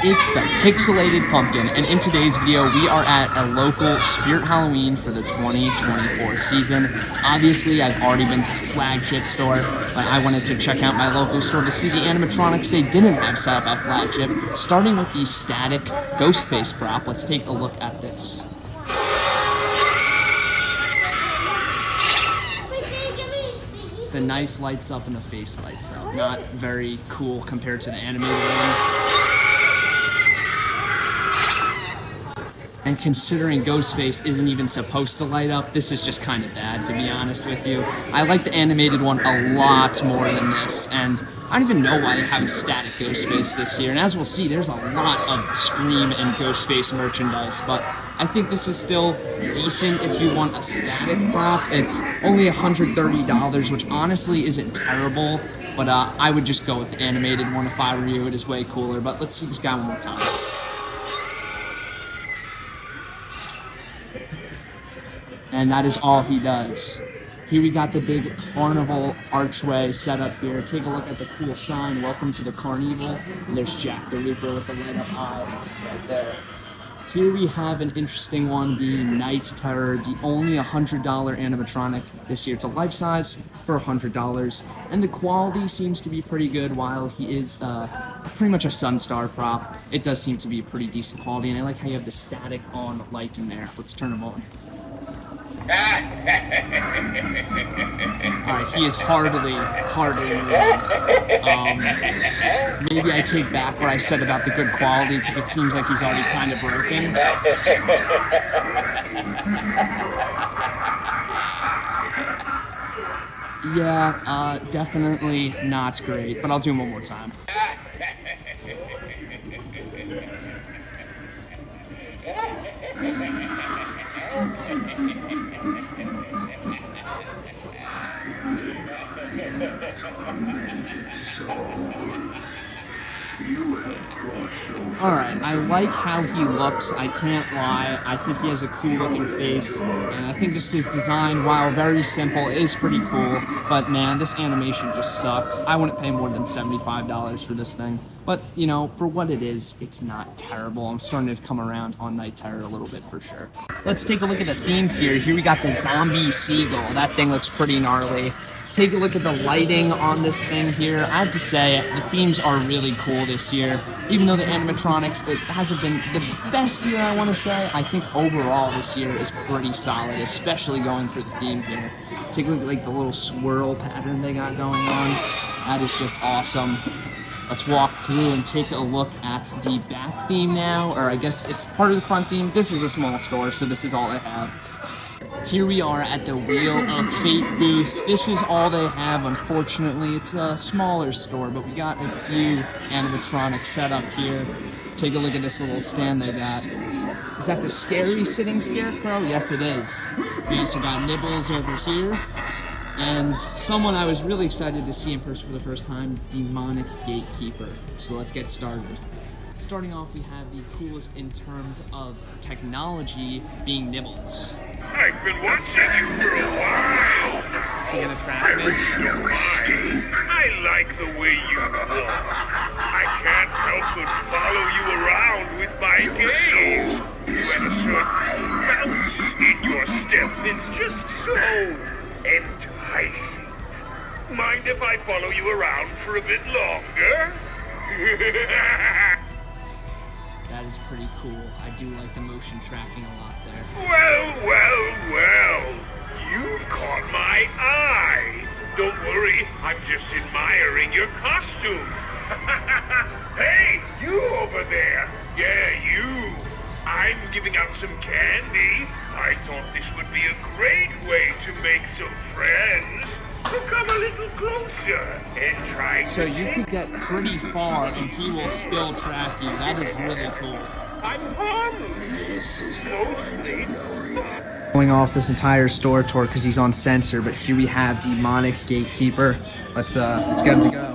It's the pixelated pumpkin, and in today's video we are at a local Spirit Halloween for the 2024 season. Obviously I've already been to the Flagship store, but I wanted to check out my local store to see the animatronics they didn't have set up at Flagship. Starting with the static ghost face prop, let's take a look at this. The knife lights up and the face lights up. Not very cool compared to the animated one. And considering Ghostface isn't even supposed to light up, this is just kind of bad, to be honest with you. I like the animated one a lot more than this, and I don't even know why they have a static Ghostface this year. And as we'll see, there's a lot of Scream and Ghostface merchandise, but I think this is still decent if you want a static prop. It's only $130, which honestly isn't terrible, but I would just go with the animated one if I were you. It is way cooler, but let's see this guy one more time. And that is all he does. Here we got the big carnival archway set up here. Take a look at the cool sign, "Welcome to the Carnival." And there's Jack the Ripper with the light up eye right there. Here we have an interesting one being Night Terror, the only $100 animatronic this year. It's a life size for $100, and the quality seems to be pretty good. While he is pretty much a Sunstar prop, it does seem to be pretty decent quality, and I like how you have the static on light in there. Let's turn him on. Alright, he is hardly moving. Maybe I take back what I said about the good quality, because it seems like he's already kind of broken. Yeah, definitely not great, but I'll do him one more time. Alright, I like how he looks, I can't lie. I think he has a cool looking face, and I think just his design, while very simple, is pretty cool. But man, this animation just sucks. I wouldn't pay more than $75 for this thing. But, you know, for what it is, it's not terrible. I'm starting to come around on Night Terror a little bit for sure. Let's take a look at the theme here. Here we got the zombie seagull. That thing looks pretty gnarly. Take a look at the lighting on this thing here. I have to say, the themes are really cool this year. Even though the animatronics, it hasn't been the best year, I want to say, I think overall this year is pretty solid, especially going for the theme here. Take a look at like the little swirl pattern they got going on. That is just awesome. Let's walk through and take a look at the back theme now, or I guess it's part of the front theme. This is a small store, so this is all I have. Here we are at the Wheel of Fate booth. This is all they have, unfortunately. It's a smaller store, but we got a few animatronics set up here. Take a look at this little stand they got. Is that the scary sitting scarecrow? Yes, it is. We also got Nibbles over here. And someone I was really excited to see in person for the first time, Demonic Gatekeeper. So let's get started. Starting off, we have the coolest in terms of technology being Nibbles. I've been watching you for a while. Is he gonna track me? I like the way you walk. I can't help but follow you around with my gaze. You have a certain bounce in your step. It's just so enticing. Mind if I follow you around for a bit longer? That is pretty cool. I do like the motion tracking a lot there. Well. You've caught my eye. Don't worry, I'm just admiring your costume. Hey, you over there. Yeah, you. I'm giving out some candy. I thought this would be a great way to make some friends. So come a little closer and try So you could get pretty far and he will still track you. That is really cool. I'm harmless. Mostly. Going off this entire store tour because he's on censor, but here we have Demonic Gatekeeper. Let's get him to go.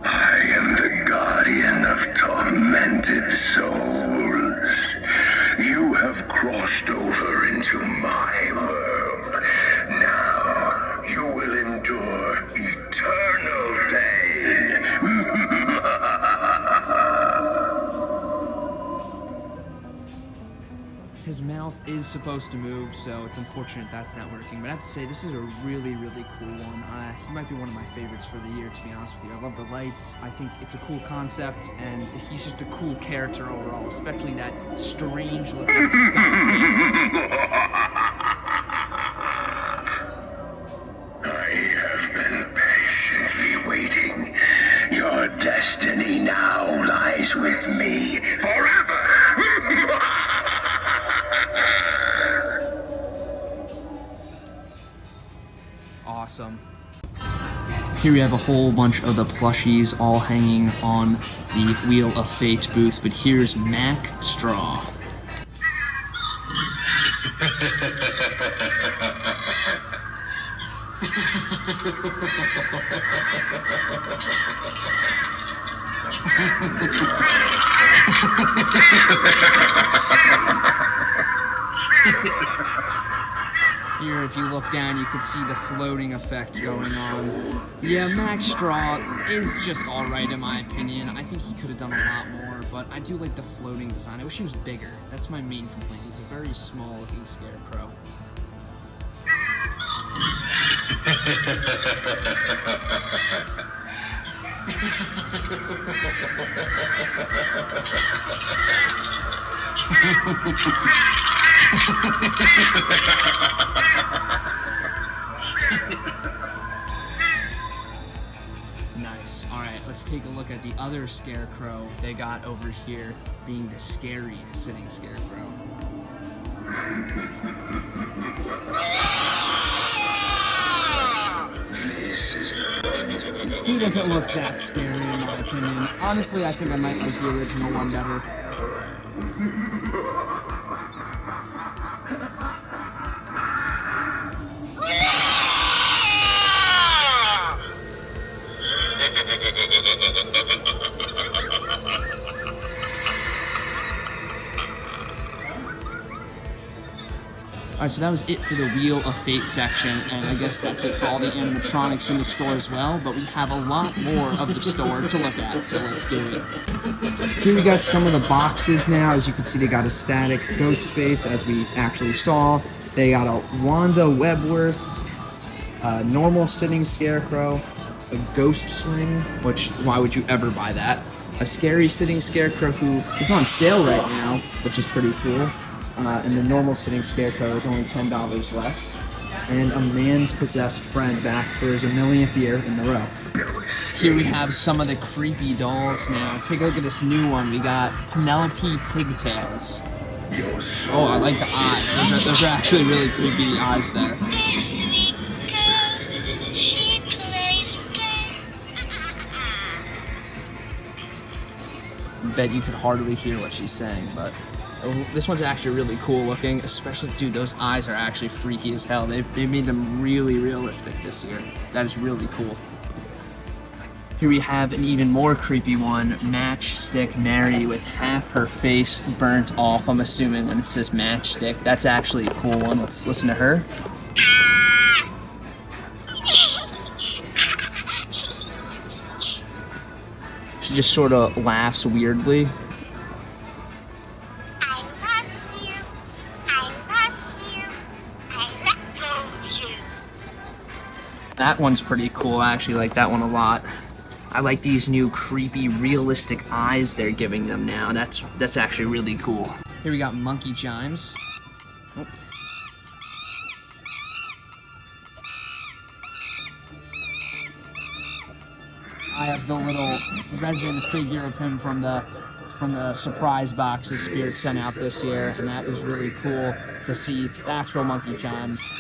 I am the guardian of tormented souls. You have crossed over into my world. Now you will his mouth is supposed to move, so it's unfortunate that's not working. But I have to say, this is a really, really cool one. He might be one of my favorites for the year, to be honest with you. I love the lights. I think it's a cool concept, and he's just a cool character overall, especially that strange-looking skunk face. I have been patiently waiting. Your destiny now lies with me forever. Awesome. Here we have a whole bunch of the plushies all hanging on the Wheel of Fate booth, but here's Mac Straw. Here, if you look down, you can see the floating effect going on. Yeah, Max Straw is just alright in my opinion. I think he could have done a lot more, but I do like the floating design. I wish he was bigger. That's my main complaint. He's a very small looking scarecrow. Nice. Alright, let's take a look at the other scarecrow they got over here, being the scary sitting scarecrow. He doesn't look that scary in my opinion. Honestly, I think I might like the original one better. Alright, so that was it for the Wheel of Fate section, and I guess that's it for all the animatronics in the store as well, but we have a lot more of the store to look at, so let's do it. Here we got some of the boxes now. As you can see, they got a static ghost face, as we actually saw. They got a Wanda Webworth, a normal sitting scarecrow, a ghost swing, which, why would you ever buy that? A scary sitting scarecrow who is on sale right now, which is pretty cool. And the normal sitting scarecrow is only $10 less. And a man's possessed friend back for his 1,000,000th year in a row. Here we have some of the creepy dolls now. Take a look at this new one. We got Penelope Pigtails. Oh, I like the eyes. Those are actually really creepy, the eyes there. I bet you could hardly hear what she's saying, but this one's actually really cool looking, especially, dude, those eyes are actually freaky as hell. They made them really realistic this year. That is really cool. Here we have an even more creepy one, Matchstick Mary, with half her face burnt off, I'm assuming, when it says Matchstick. That's actually a cool one. Let's listen to her. She just sort of laughs weirdly. That one's pretty cool. I actually like that one a lot. I like these new creepy, realistic eyes they're giving them now. That's actually really cool. Here we got Monkey Chimes. Oh. I have the little resin figure of him from the surprise box the Spirit sent out this year, and that is really cool to see the actual Monkey Chimes.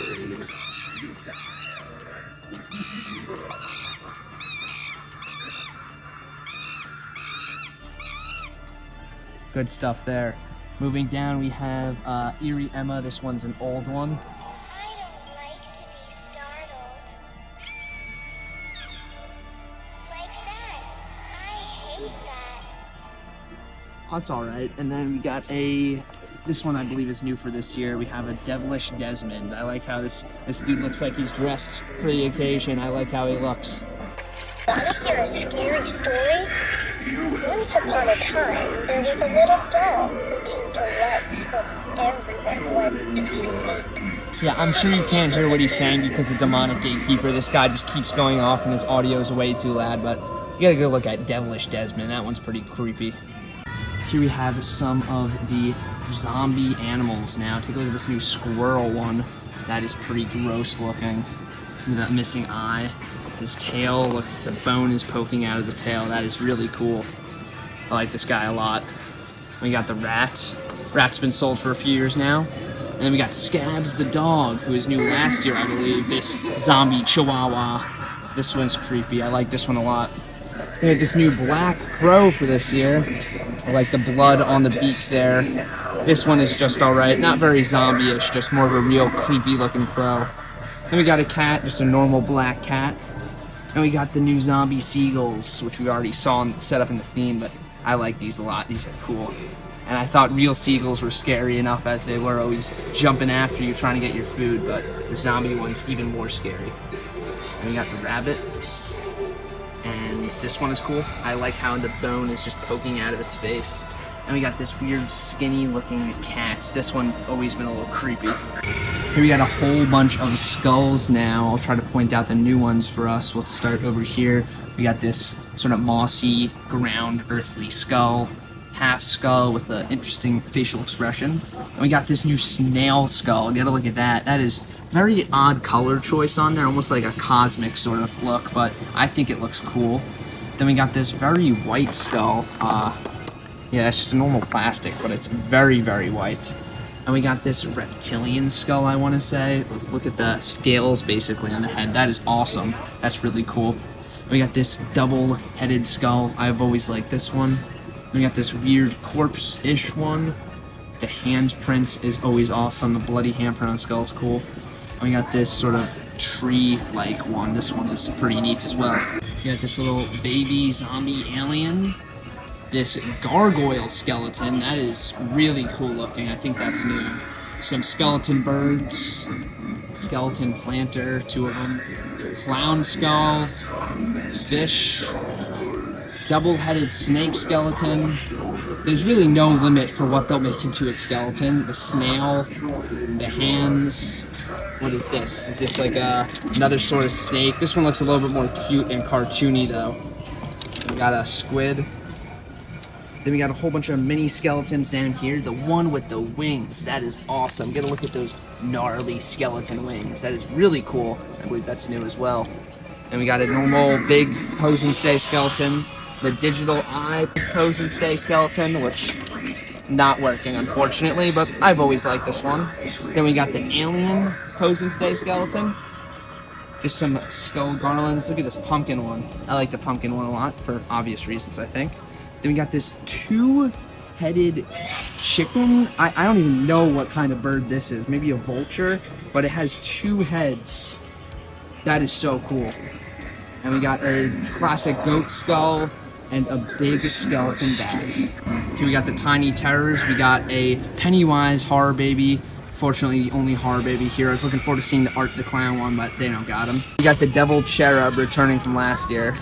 Good stuff there. Moving down, we have Eerie Emma. This one's an old one. I don't like to be startled. Like that. I hate that. That's all right. And then we got this one I believe is new for this year. We have a Devilish Desmond. I like how this dude looks like he's dressed for the occasion. I like how he looks. Want to hear a scary story? Once upon a time, there was a little doll who came to life when everyone went to sleep. Yeah, I'm sure you can't hear what he's saying because the demonic gatekeeper, this guy just keeps going off and his audio is way too loud, but you gotta go look at Devilish Desmond. That one's pretty creepy. Here we have some of the zombie animals now. Take a look at this new squirrel one. That is pretty gross looking. Look at that missing eye. This tail, look, the bone is poking out of the tail. That is really cool. I like this guy a lot. We got the rat. Rat's been sold for a few years now. And then we got Scabs the dog, who is new last year, I believe. This zombie chihuahua. This one's creepy. I like this one a lot. We have this new black crow for this year. I like the blood on the beak there. This one is just alright. Not very zombie-ish, just more of a real creepy looking crow. Then we got a cat, just a normal black cat. And we got the new zombie seagulls, which we already saw set up in the theme, but I like these a lot. These are cool. And I thought real seagulls were scary enough as they were always jumping after you trying to get your food, but the zombie one's even more scary. And we got the rabbit. And this one is cool. I like how the bone is just poking out of its face. And we got this weird skinny looking cat. This one's always been a little creepy. Here we got a whole bunch of skulls now. I'll try to point out the new ones for us. Let's start over here. We got this sort of mossy, ground, earthly skull. Half skull with an interesting facial expression. And we got this new snail skull. Gotta look at that. That is very odd color choice on there, almost like a cosmic sort of look, but I think it looks cool. Then we got this very white skull. Yeah, it's just a normal plastic, but it's very, very white. And we got this reptilian skull, I want to say. Look at the scales, basically, on the head. That is awesome. That's really cool. We got this double-headed skull. I've always liked this one. We got this weird corpse-ish one. The handprint is always awesome. The bloody handprint on the skull is cool. And we got this sort of tree-like one. This one is pretty neat as well. We got this little baby zombie alien. This gargoyle skeleton, that is really cool looking. I think that's new. Some skeleton birds, skeleton planter, 2 of them, clown skull, fish, double-headed snake skeleton. There's really no limit for what they'll make into a skeleton. The snail, the hands. What is this? Is this like another sort of snake? This one looks a little bit more cute and cartoony though. We got a squid. Then we got a whole bunch of mini skeletons down here. The one with the wings, that is awesome. Get a look at those gnarly skeleton wings. That is really cool. I believe that's new as well. And we got a normal big pose and stay skeleton. The digital eye pose and stay skeleton, which not working unfortunately, but I've always liked this one. Then we got the alien pose and stay skeleton. Just some skull garlands. Look at this pumpkin one. I like the pumpkin one a lot for obvious reasons, I think. Then we got this 2-headed chicken. I don't even know what kind of bird this is. Maybe a vulture, but it has 2 heads. That is so cool. And we got a classic goat skull and a big skeleton bat. Here we got the tiny terrors. We got a Pennywise horror baby. Fortunately, the only horror baby here. I was looking forward to seeing the Art the Clown one, but they don't got him. We got the Devil Cherub returning from last year.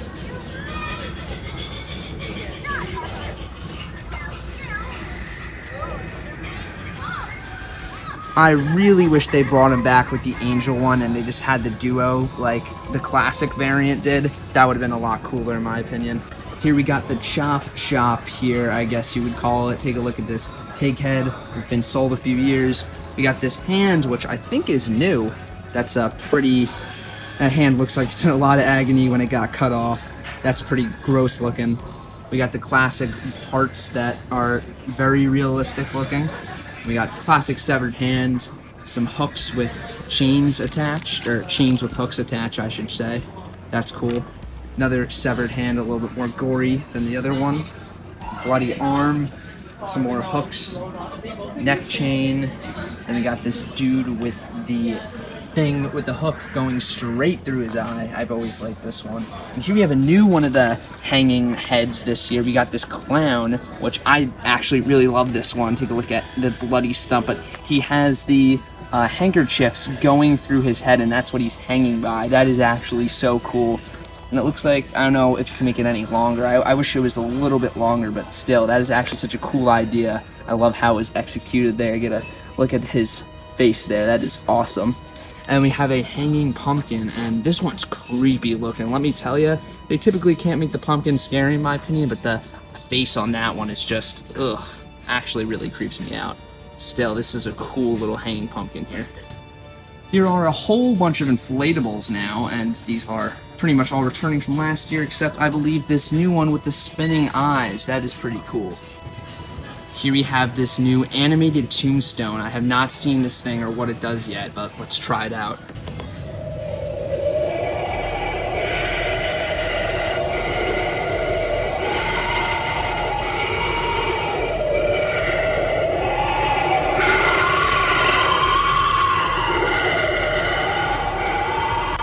I really wish they brought him back with the Angel one and they just had the duo like the classic variant did. That would have been a lot cooler in my opinion. Here we got the Chop Shop here, I guess you would call it. Take a look at this pig head. It's been sold a few years. We got this hand, which I think is new. That's a pretty... That hand looks like it's in a lot of agony when it got cut off. That's pretty gross looking. We got the classic hearts that are very realistic looking. We got classic severed hand, some hooks with chains attached, or chains with hooks attached, I should say. That's cool. Another severed hand, a little bit more gory than the other one. Bloody arm, some more hooks, neck chain. Then we got this dude with the thing with the hook going straight through his eye. I've always liked this one. And here we have a new one of the hanging heads this year. We got this clown, which I actually really love this one. Take a look at the bloody stump, but he has the handkerchiefs going through his head and that's what he's hanging by. That is actually so cool. And it looks like, I don't know if you can make it any longer. I wish it was a little bit longer, but still, that is actually such a cool idea. I love how it was executed there. Get a look at his face there. That is awesome. And we have a hanging pumpkin, and this one's creepy looking. Let me tell you, they typically can't make the pumpkin scary in my opinion, but the face on that one is just, ugh, actually really creeps me out. Still, this is a cool little hanging pumpkin here. Here are a whole bunch of inflatables now, and these are pretty much all returning from last year, except I believe this new one with the spinning eyes. That is pretty cool. Here we have this new animated tombstone. I have not seen this thing or what it does yet, but let's try it out.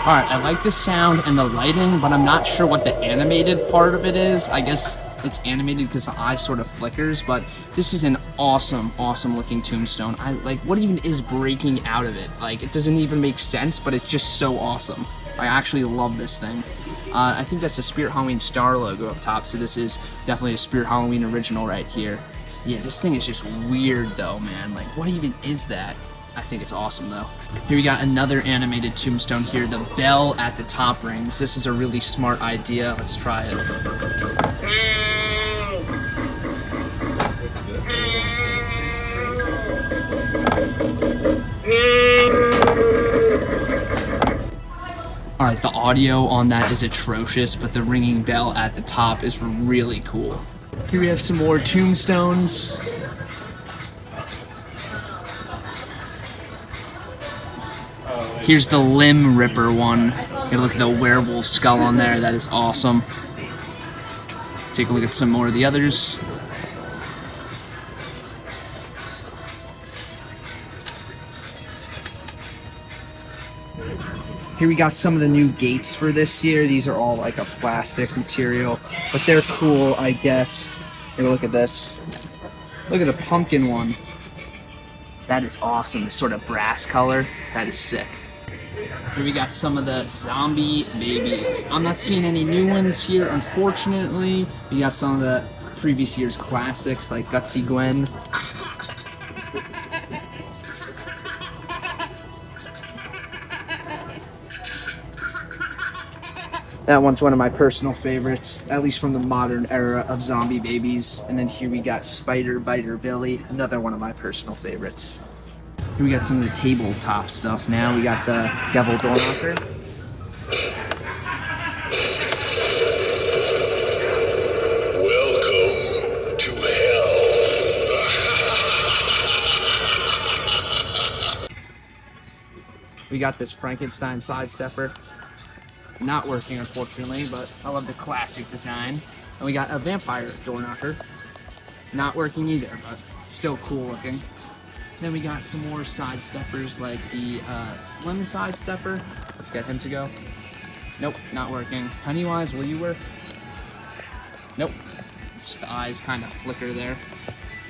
Alright, I like the sound and the lighting, but I'm not sure what the animated part of it is. I guess it's animated because the eye sort of flickers, but this is an awesome, awesome looking tombstone. I like, what even is breaking out of it? Like, it doesn't even make sense, but it's just so awesome. I actually love this thing. I think that's a Spirit Halloween star logo up top, so this is definitely a Spirit Halloween original right here. Yeah, this thing is just weird though, man. Like, what even is that? I think it's awesome though. Here we got another animated tombstone here. The bell at the top rings. This is a really smart idea. Let's try it. Alright, the audio on that is atrocious, but the ringing bell at the top is really cool. Here we have some more tombstones. Here's the limb ripper one. Get a look at the werewolf skull on there. That is awesome. Take a look at some more of the others. Here we got some of the new gates for this year. These are all like a plastic material, but they're cool, I guess. Take a look at this. Look at the pumpkin one. That is awesome. This sort of brass color. That is sick. Here we got some of the zombie babies. I'm not seeing any new ones here, unfortunately. We got some of the previous year's classics, like Gutsy Gwen. That one's one of my personal favorites, at least from the modern era of zombie babies. And then here we got Spider Biter Billy, another one of my personal favorites. Here we got some of the tabletop stuff now. We got the Devil Door Knocker. Welcome to hell. We got this Frankenstein sidestepper. Not working, unfortunately, but I love the classic design. And we got a vampire door knocker. Not working either, but still cool looking. Then we got some more sidesteppers, like the slim sidestepper. Let's get him to go. Nope, not working. Pennywise, will you work? Nope. Just the eyes kind of flicker there.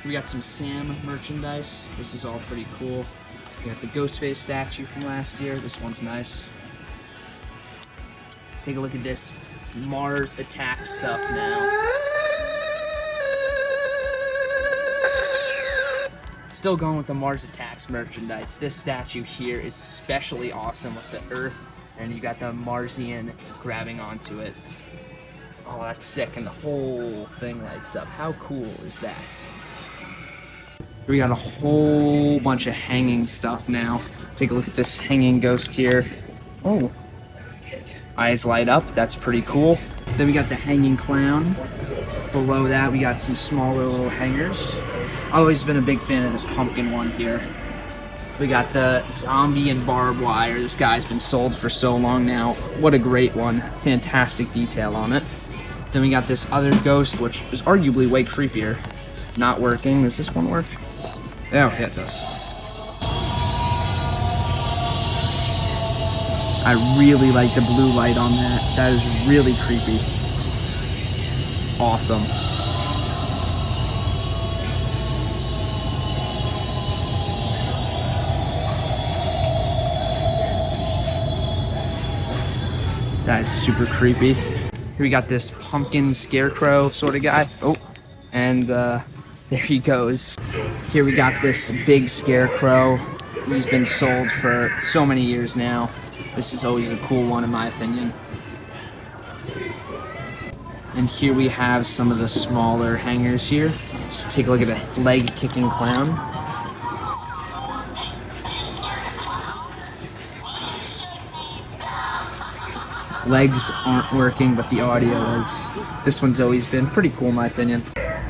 We got some Sam merchandise. This is all pretty cool. We got the Ghostface statue from last year. This one's nice. Take a look at this Mars Attack stuff now. Still going with the Mars Attacks merchandise. This statue here is especially awesome with the Earth, and you got the Marsian grabbing onto it. Oh, that's sick, and the whole thing lights up. How cool is that? We got a whole bunch of hanging stuff now. Take a look at this hanging ghost here. Oh. Eyes light up, that's pretty cool. Then we got the hanging clown. Below that, we got some smaller little hangers. I've always been a big fan of this pumpkin one here. We got the zombie and barbed wire. This guy's been sold for so long now. What a great one. Fantastic detail on it. Then we got this other ghost, which is arguably way creepier. Not working. Does this one work? Oh, yeah, it does. I really like the blue light on that. That is really creepy. Awesome. That is super creepy. Here we got this pumpkin scarecrow sort of guy. Oh, and there he goes. Here we got this big scarecrow. He's been sold for so many years now. This is always a cool one in my opinion. And here we have some of the smaller hangers here. Just take a look at a leg-kicking clown. Legs aren't working, but the audio is. This one's always been pretty cool in my opinion.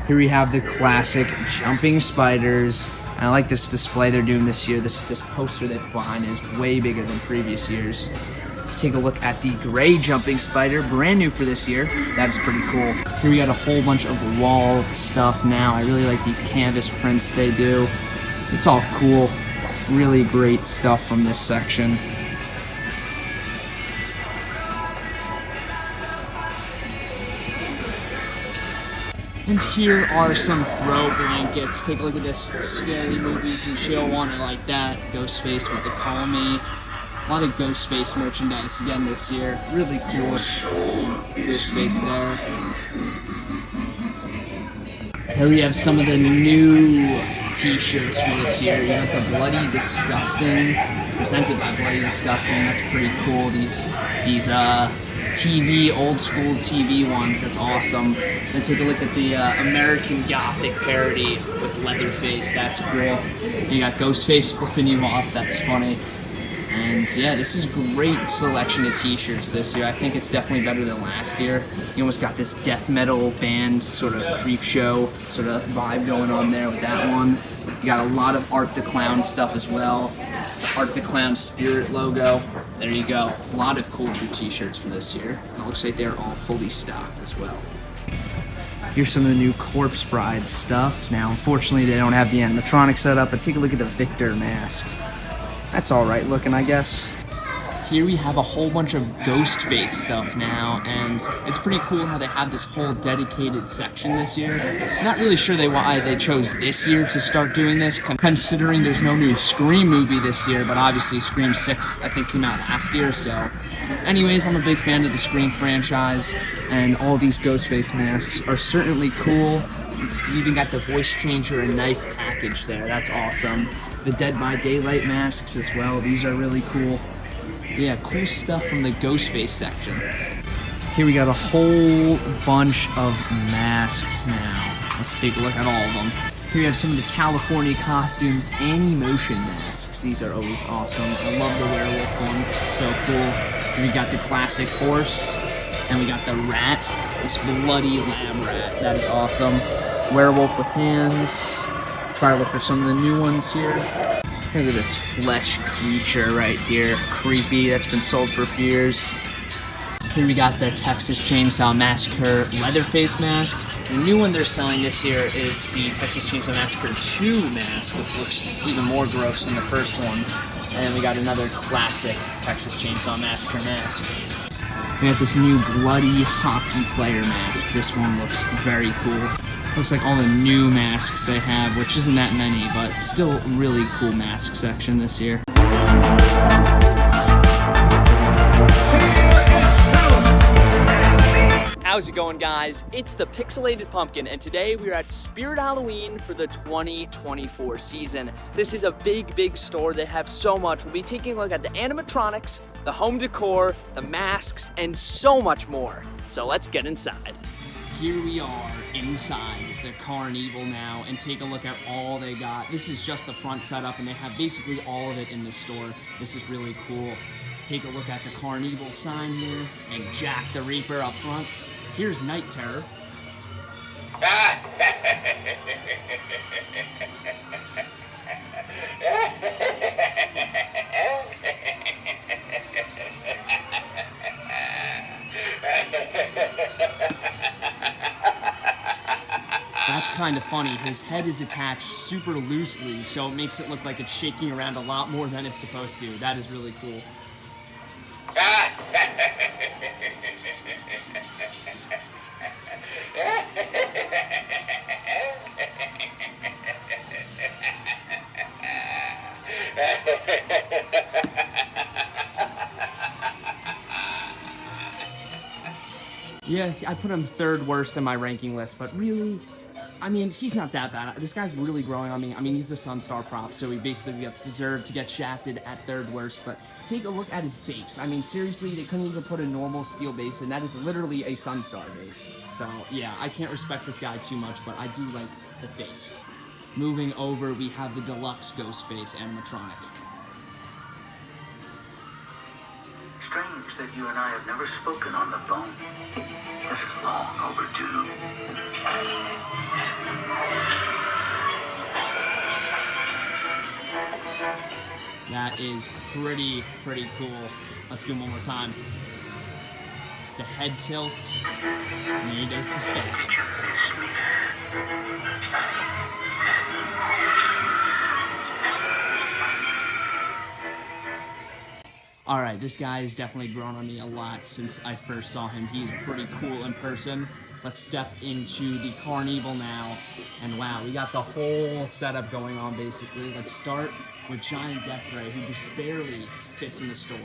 Here we have the classic jumping spiders. And I like this display they're doing this year. This poster they put behind is way bigger than previous years. Let's take a look at the gray jumping spider, brand new for this year. That is pretty cool. Here we got a whole bunch of wall stuff now. I really like these canvas prints they do. It's all cool. Really great stuff from this section. And here are some throw blankets. Take a look at this scary movies and chill one. I like that. Ghostface with the Call Me. A lot of Ghostface merchandise again this year. Really cool. Ghostface there. Here we have some of the new t-shirts for this year. You got the Bloody Disgusting, presented by Bloody Disgusting. That's pretty cool. These TV, old school TV ones. That's awesome. And take a look at the American Gothic parody with Leatherface. That's cool. You got Ghostface flipping you off. That's funny. And yeah, this is a great selection of t-shirts this year. I think it's definitely better than last year. You almost got this death metal band sort of creep show sort of vibe going on there with that one. You got a lot of Art the Clown stuff as well. The Art the Clown Spirit logo. There you go. A lot of cool new t-shirts for this year. And it looks like they're all fully stocked as well. Here's some of the new Corpse Bride stuff. Now, unfortunately, they don't have the animatronic set up, but take a look at the Victor mask. That's alright looking, I guess. Here we have a whole bunch of Ghostface stuff now, and it's pretty cool how they have this whole dedicated section this year. Not really sure why they chose this year to start doing this, considering there's no new Scream movie this year, but obviously Scream 6, I think, came out last year, so. Anyways, I'm a big fan of the Scream franchise, and all these Ghostface masks are certainly cool. You even got the voice changer and knife package there, that's awesome. The Dead by Daylight masks as well, these are really cool. Yeah, cool stuff from the Ghostface section. Here we got a whole bunch of masks now. Let's take a look at all of them. Here we have some of the California Costumes Animotion masks. These are always awesome. I love the werewolf one, so cool. Here we got the classic horse, and we got the rat, this bloody lab rat. That is awesome. Werewolf with hands. Try to look for some of the new ones here. Look at this flesh creature right here. Creepy. That's been sold for a few years. Here we got the Texas Chainsaw Massacre Leatherface mask. The new one they're selling this year is the Texas Chainsaw Massacre 2 mask, which looks even more gross than the first one. And then we got another classic Texas Chainsaw Massacre mask. We got this new bloody hockey player mask. This one looks very cool. Looks like all the new masks they have, which isn't that many, but still really cool mask section this year. How's it going, guys? It's the Pixelated Pumpkin, and today we're at Spirit Halloween for the 2024 season. This is a big store. They have so much. We'll be taking a look at the animatronics, the home decor, the masks, and so much more. So let's get inside. Here we are inside the Carnival now, and take a look at all they got. This is just the front setup, and they have basically all of it in the store. This is really cool. Take a look at the Carnival sign here, and Jack the Reaper up front. Here's Night Terror. That's kind of funny. His head is attached super loosely, so it makes it look like it's shaking around a lot more than it's supposed to. That is really cool. Yeah, I put him third worst in my ranking list, but really, I mean, he's not that bad. This guy's really growing on me. I mean, he's the Sunstar prop, so he basically gets deserved to get shafted at third worst, but take a look at his base. I mean, seriously, they couldn't even put a normal steel base, and that is literally a Sunstar base. So, yeah, I can't respect this guy too much, but I do like the face. Moving over, we have the deluxe ghost face animatronic. Strange that you and I have never spoken on the phone. This is long overdue. That is pretty cool. Let's do him one more time. The head tilts, and then he does the step. Did you miss me? Alright, this guy has definitely grown on me a lot since I first saw him. He's pretty cool in person. Let's step into the Carnival now. And wow, we got the whole setup going on basically. Let's start with Giant Death Ray, who just barely fits in the store.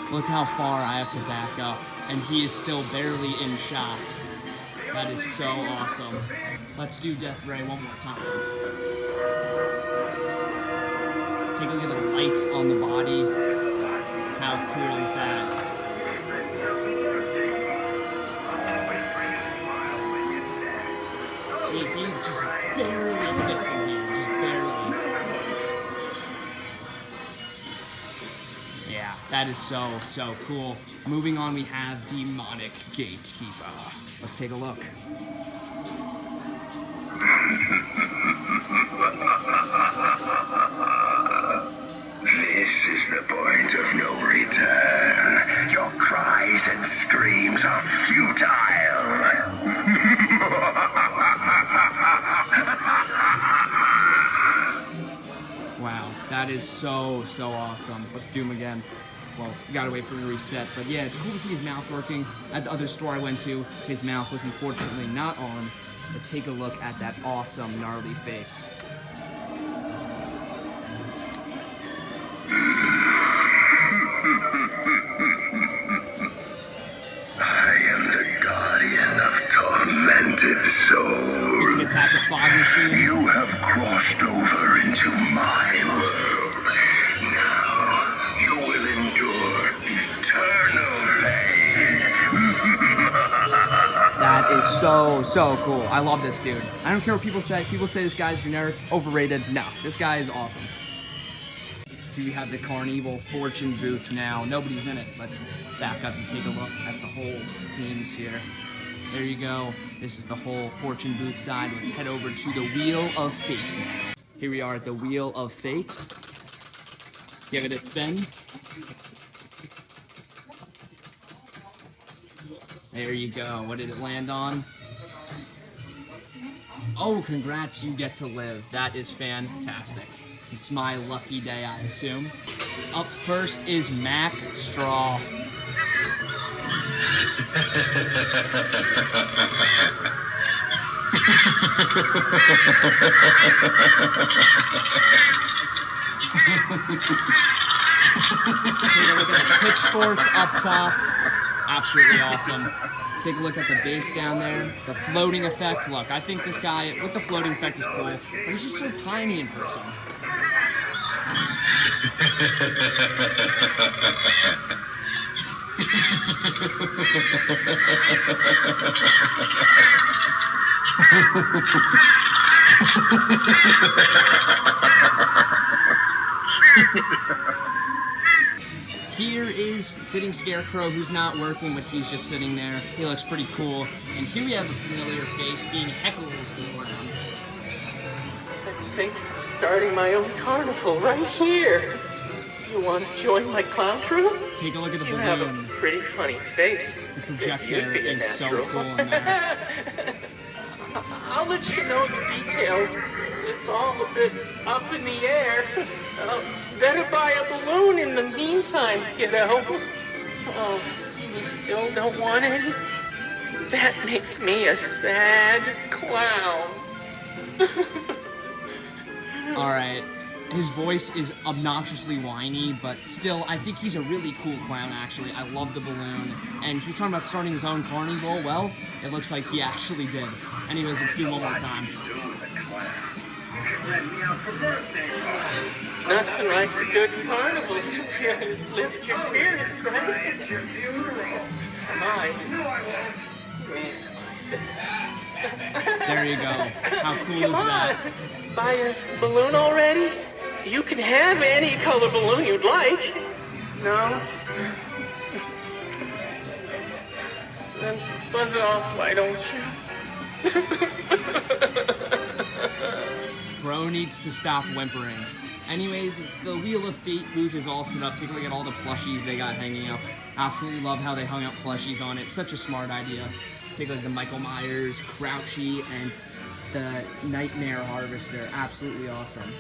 Look how far I have to back up, and he is still barely in shot. That is so awesome. Let's do Death Ray one more time. Take a look at the lights on the body. How cool is that? He just barely fits in here, just barely. Yeah, that is so cool. Moving on, we have Demonic Gatekeeper. Let's take a look. This is the point of no return. Your cries and screams are futile. Wow, that is so awesome. Let's do him again. Well, you gotta wait for him to reset, but yeah, it's cool to see his mouth working. At the other store I went to, his mouth was unfortunately not on, but take a look at that awesome, gnarly face. I am the guardian of tormented souls. You can attack a fog machine. You have crossed over into my world. Now you will endure eternal pain. That is so cool. I love this dude. I don't care what people say. People say this guy's generic, overrated. No, this guy is awesome. Here we have the Carnival Fortune booth now. Nobody's in it, but back up to take a look at the whole themes here. There you go. This is the whole Fortune booth side. Let's head over to the Wheel of Fate now. Here we are at the Wheel of Fate. Give it a spin. There you go. What did it land on? Oh, congrats, you get to live. That is fantastic. It's my lucky day, I assume. Up first is Mac Straw. Take a look at the pitchfork up top. Absolutely awesome. Take a look at the base down there. The floating effect. Look, I think this guy with the floating effect is cool, but he's just so tiny in person. Here is sitting Scarecrow, who's not working, but he's just sitting there. He looks pretty cool. And here we have a familiar face being Heckles the Clown. I think I'm starting my own carnival right here. You want to join my clown troupe? Take a look at the You have a balloon. pretty funny face. The projector You'd be a is so natural. cool in there. I'll let you know the details. It's all a bit up in the air. Better buy a balloon in the meantime, kiddo. Oh, you still don't want any? that makes me a sad clown. Alright, his voice is obnoxiously whiny, but still, I think he's a really cool clown, actually. I love the balloon. And he's talking about starting his own carnival. Well, it looks like he actually did. Anyways, let's do it one more time. Nothing like a good carnival to lift your spirits, right? There you go. How cool is that? Buy a balloon already? You can have any color balloon you'd like. No? Then buzz it off, why don't you? Bro needs to stop whimpering. Anyways, the Wheel of Fate booth is all set up. Take a look at all the plushies they got hanging up. Absolutely love how they hung up plushies on it. Such a smart idea. Take a look at the Michael Myers, Crouchy, and the Nightmare Harvester. Absolutely awesome.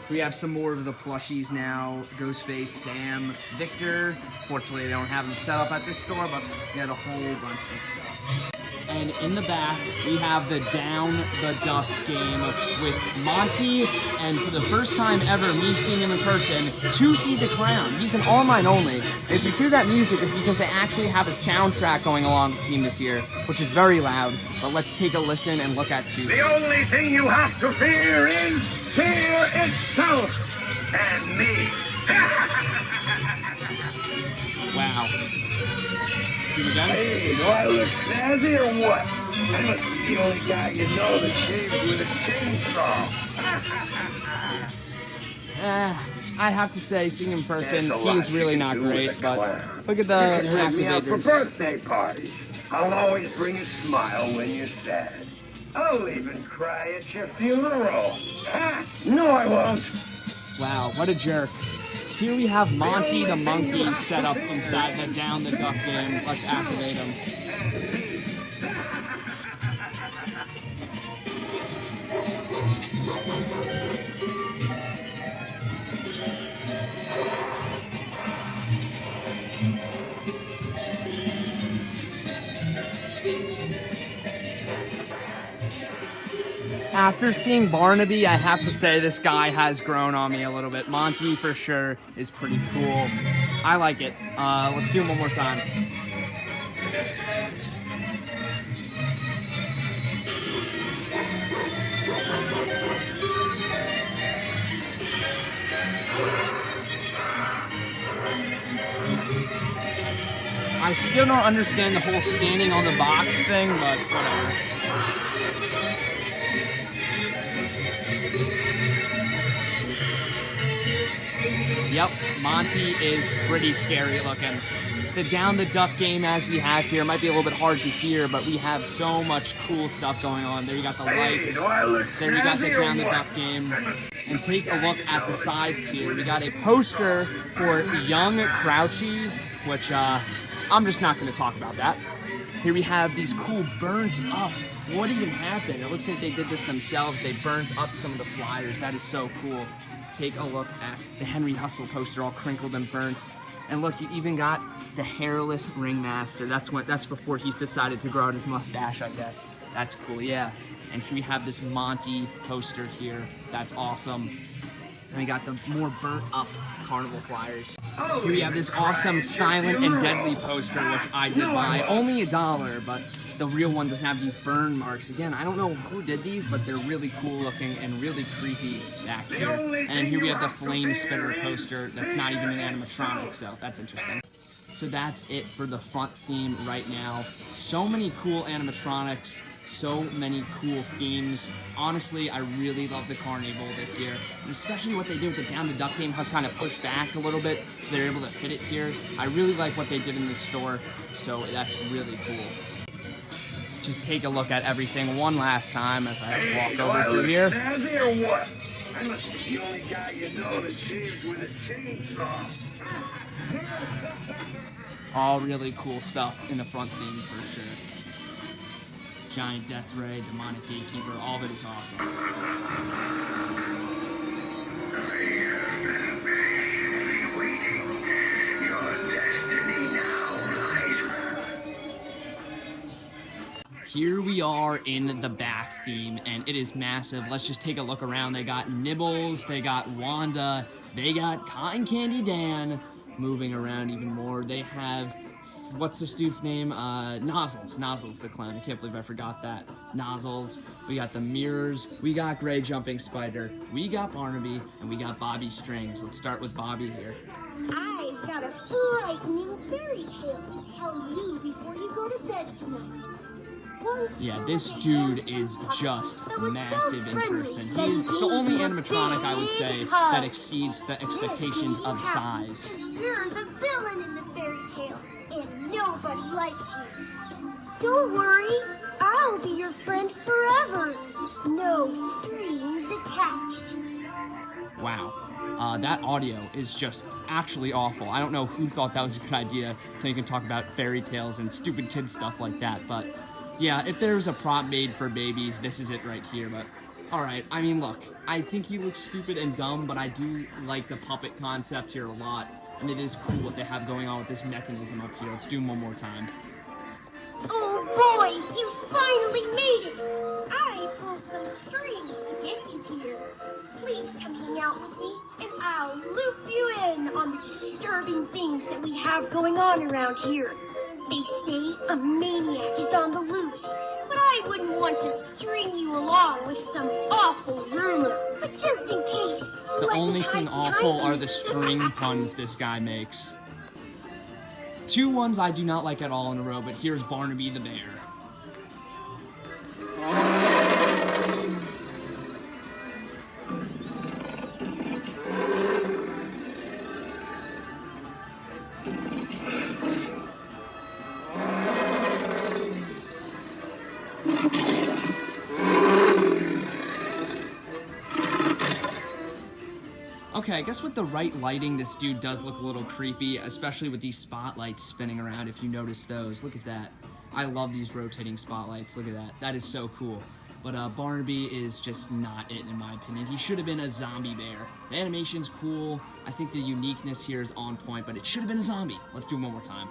We have some more of the plushies now. Ghostface, Sam, Victor. Fortunately, they don't have them set up at this store, but we had a whole bunch of stuff. And in the back, we have the Down the Duck game with Monty, and for the first time ever, me seeing him in person, Toothy the Clown. He's an online only. If you hear that music, it's because they actually have a soundtrack going along with the theme this year, which is very loud. But let's take a listen and look at Toothy. The only thing you have to fear is fear itself and me. Wow. Do it again? Hey, do I look snazzy or what? I must be the only guy you know that shaves with a chainsaw. I have to say, seeing him in person, There's a he lot is really you not can do with great, a but clown. look at You can the take me out for activators. birthday parties. I'll always bring a smile when you're sad. I'll even cry at your funeral. Ah, no, I won't. Wow, what a jerk. Here we have Monty the Monkey set up inside the Down the Duck game. Let's activate him. After seeing Barnaby, I have to say this guy has grown on me a little bit. Monty, for sure, is pretty cool. I like it. Let's do it one more time. I still don't understand the whole standing on the box thing, but whatever. Yep, Monty is pretty scary looking. The Down the Duck game as we have here might be a little bit hard to hear, but we have so much cool stuff going on. There you got the lights. There you got the Down the Duck game. And take a look at the sides here. We got a poster for Young Crouchy, which I'm just not going to talk about that. Here we have these cool burnt up. What even happened? It looks like they did this themselves. They burnt up some of the flyers. That is so cool. Take a look at the Henry Hustle poster, all crinkled and burnt. And look, you even got the hairless ringmaster. That's before he's decided to grow out his mustache, I guess. That's cool, yeah. And here we have this Monty poster here. That's awesome. And we got the more burnt up carnival flyers. Here we have this awesome Silent and Deadly poster, which I did buy. Only $1, but the real one doesn't have these burn marks. Again, I don't know who did these, but they're really cool looking and really creepy back here. And here we have the Flame Spitter poster that's not even an animatronic, so that's interesting. So that's it for the front theme right now. So many cool animatronics. So many cool themes. Honestly, I really love the carnival this year, and especially what they did with the Down the Duck game has kind of pushed back a little bit, so they're able to fit it here. I really like what they did in the store, so that's really cool. Just take a look at everything one last time as I walk over through here. Snazzy or what? I must be the only guy you know that shaves with a chainsaw. All really cool stuff in the front theme for sure. Giant Death Ray, Demonic Gatekeeper, all of it is awesome. Here we are in the bath theme, and it is massive. Let's just take a look around. They got Nibbles, they got Wanda, they got Cotton Candy Dan moving around even more. They have, what's this dude's name? Nozzles. Nozzles the clown. I can't believe I forgot that. Nozzles. We got the mirrors. We got Gray Jumping Spider. We got Barnaby, and we got Bobby Strings. Let's start with Bobby here. I've got a frightening fairy tale to tell you before you go to bed tonight. Yeah, this dude is just massive in person. He is the only animatronic, I would say, that exceeds the expectations of size. You're the villain in the fairy tale, and nobody likes you. Don't worry, I'll be your friend forever. No strings attached. Wow. That audio is just actually awful. I don't know who thought that was a good idea, so you can talk about fairy tales and stupid kid stuff like that, but yeah, if there's a prop made for babies, this is it right here, but alright, I mean, look, I think he looks stupid and dumb, but I do like the puppet concept here a lot, and it is cool what they have going on with this mechanism up here. Let's do him one more time. Oh boy, you finally made it! I pulled some strings to get you here. Please come hang out with me, and I'll loop you in on the disturbing things that we have going on around here. They say a maniac is on the loose, but I wouldn't want to string you along with some awful rumor. But just in case, The only thing awful are the string puns this guy makes. Two ones I do not like at all in a row, but here's Barnaby the Bear. Okay, I guess with the right lighting, this dude does look a little creepy, especially with these spotlights spinning around, if you notice those. Look at that. I love these rotating spotlights. Look at that. That is so cool. But Barnaby is just not it, in my opinion. He should have been a zombie bear. The animation's cool. I think the uniqueness here is on point, but it should have been a zombie. Let's do it one more time.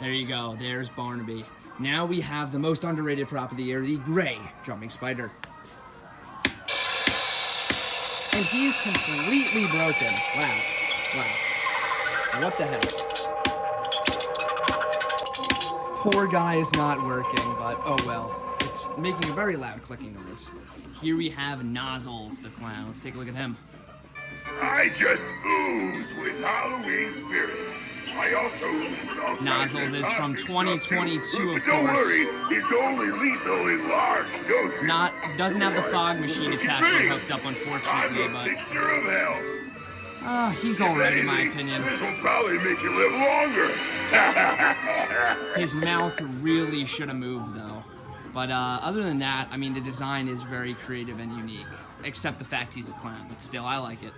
There you go, there's Barnaby. Now we have the most underrated prop of the year, the Gray Jumping Spider. And he is completely broken. Wow. Wow. What the heck? Poor guy is not working, but oh well. It's making a very loud clicking noise. Here we have Nozzles the clown. Let's take a look at him. I just ooze with Halloween spirit. I also ooze with all Nozzles is from 2022, of Don't course. worry, it's only lethal in large doses. Doesn't have the fog machine attachment hooked up, I'm unfortunately, the but mixture of hell. he's alright in my opinion. This will probably make you live longer. His mouth really should have moved though. But other than that, I mean, the design is very creative and unique. Except the fact he's a clown, but still, I like it.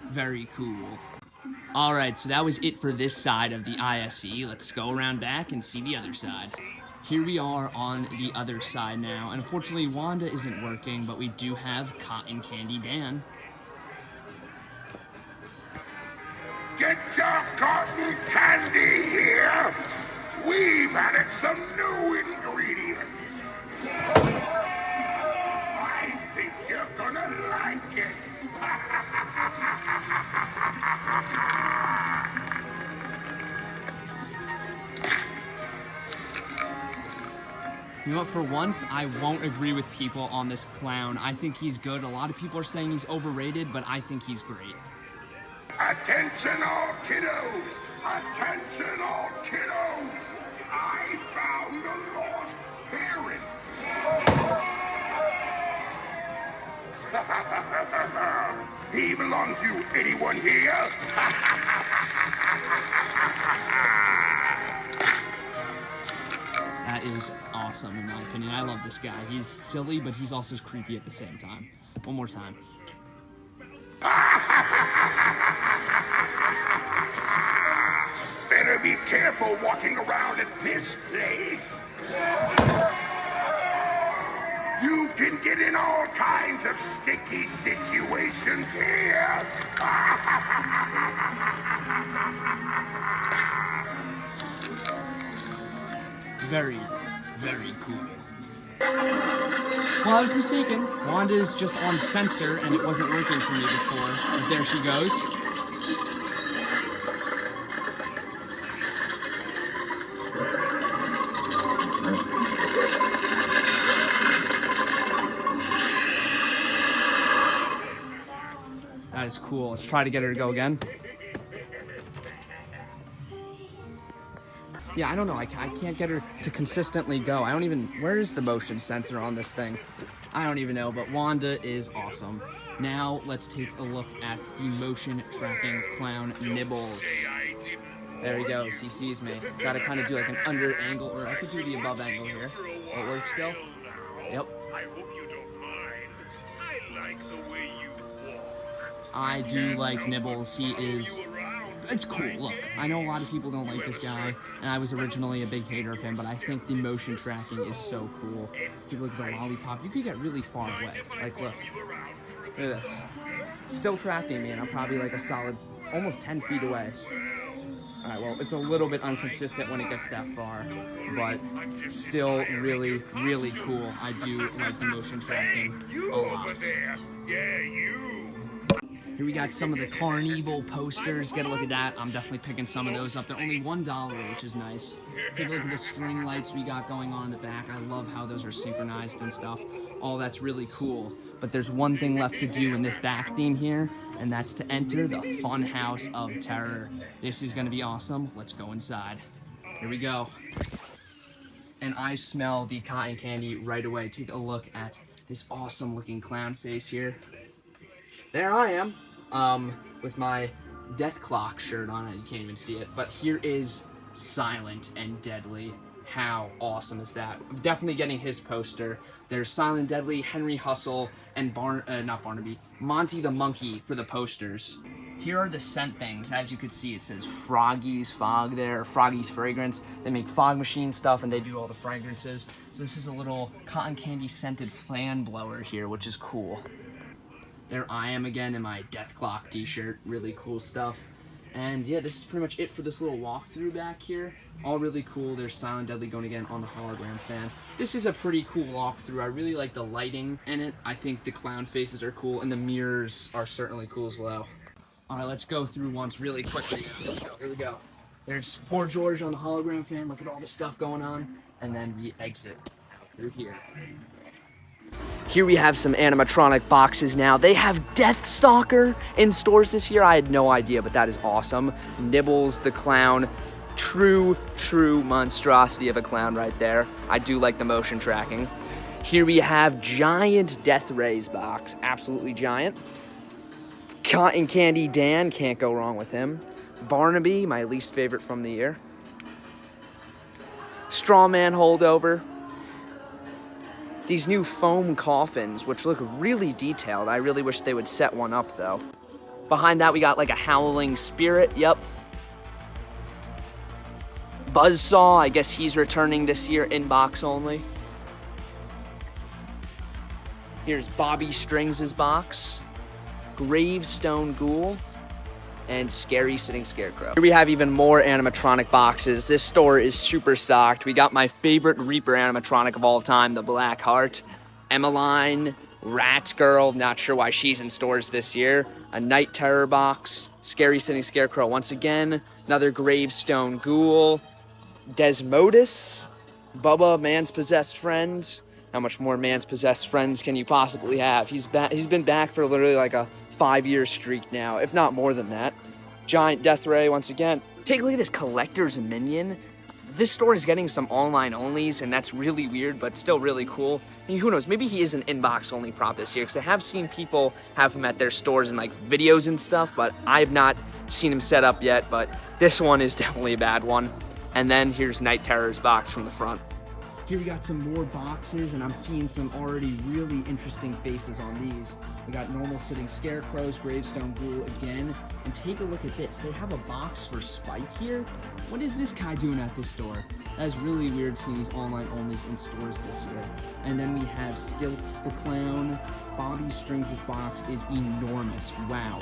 Very cool. Alright, so that was it for this side of the ISE. Let's go around back and see the other side. Here we are on the other side now, and unfortunately Wanda isn't working, but we do have Cotton Candy Dan. Get your cotton candy here! We've added some new ingredients. I think you're gonna like it. You know what, for once, I won't agree with people on this clown. I think he's good. A lot of people are saying he's overrated, but I think he's great. Attention all kiddos! Attention all kiddos! I found the lost parent! He belong to anyone here? That is awesome, in my opinion. I love this guy. He's silly, but he's also creepy at the same time. One more time. Better be careful walking around in this place. You can get in all kinds of sticky situations here. Very, very cool. Well, I was mistaken. Wanda is just on sensor, and it wasn't working for me before. But there she goes. That is cool. Let's try to get her to go again. Yeah, I don't know. I can't get her to consistently go. I don't even... Where is the motion sensor on this thing? I don't even know, but Wanda is awesome. Now, let's take a look at the motion tracking clown Nibbles. There he goes. He sees me. Gotta kind of do like an under angle, or I could do the above angle here. Will it work still? Yep. I hope you don't mind. I like the way you walk. I do like Nibbles. He is... It's cool. Look, I know a lot of people don't like this guy, and I was originally a big hater of him, but I think the motion tracking is so cool. Take a look at the lollipop. You could get really far away. Like, look. Look at this. Still tracking me, and I'm probably like a solid almost 10 feet away. Alright, well, it's a little bit inconsistent when it gets that far, but still really, really cool. I do like the motion tracking a lot. Yeah, you. Here we got some of the Carnival posters. Get a look at that. I'm definitely picking some of those up. They're only $1, which is nice. Take a look at the string lights we got going on in the back. I love how those are synchronized and stuff. All that's really cool. But there's one thing left to do in this back theme here, and that's to enter the funhouse of terror. This is going to be awesome. Let's go inside. Here we go. And I smell the cotton candy right away. Take a look at this awesome looking clown face here. There I am, with my Death Clock shirt on. You can't even see it, but here is Silent and Deadly. How awesome is that? I'm definitely getting his poster. There's Silent, Deadly, Henry Hustle, and Monty the Monkey for the posters. Here are the scent things. As you can see, it says Froggy's Fog there, Froggy's Fragrance. They make fog machine stuff, and they do all the fragrances. So this is a little cotton candy scented fan blower here, which is cool. There I am again in my Death Clock t-shirt. Really cool stuff. And yeah, this is pretty much it for this little walkthrough back here. All really cool. There's Silent Deadly going again on the hologram fan. This is a pretty cool walkthrough. I really like the lighting in it. I think the clown faces are cool, and the mirrors are certainly cool as well. Alright, let's go through once really quickly. Here we go. There's poor George on the hologram fan. Look at all the stuff going on. And then we exit out through here. Here we have some animatronic boxes now. They have Deathstalker in stores this year. I had no idea, but that is awesome. Nibbles the clown. True monstrosity of a clown right there. I do like the motion tracking. Here we have giant Death Rays box. Absolutely giant. Cotton Candy Dan, can't go wrong with him. Barnaby, my least favorite from the year. Strawman holdover. These new foam coffins, which look really detailed. I really wish they would set one up, though. Behind that, we got like a howling spirit. Yep. Buzzsaw, I guess he's returning this year in box only. Here's Bobby Strings' box. Gravestone Ghoul. And Scary Sitting Scarecrow. Here we have even more animatronic boxes. This store is super stocked. We got my favorite Reaper animatronic of all time, the Black Heart. Emmeline, Rat Girl, not sure why she's in stores this year. A Night Terror box, Scary Sitting Scarecrow once again. Another Gravestone Ghoul. Desmodus, Bubba, Man's Possessed Friend. How much more Man's Possessed Friends can you possibly have? He's been back for literally like a 5-year streak now, if not more than that. Giant Death Ray once again. Take a look at this collector's minion. This store is getting some online onlys, and that's really weird, but still really cool. I mean, who knows, maybe he is an in-box only prop this year, because I have seen people have him at their stores in like videos and stuff, but I have not seen him set up yet. But this one is definitely a bad one. And then here's Night Terror's box from the front. Here we got some more boxes, and I'm seeing some already really interesting faces on these. We got normal sitting scarecrows, gravestone ghoul again, and take a look at this. They have a box for Spike here. What is this guy doing at this store? That is really weird seeing these online onlys in stores this year. And then we have Stilts the Clown. Bobby Strings' box is enormous. Wow.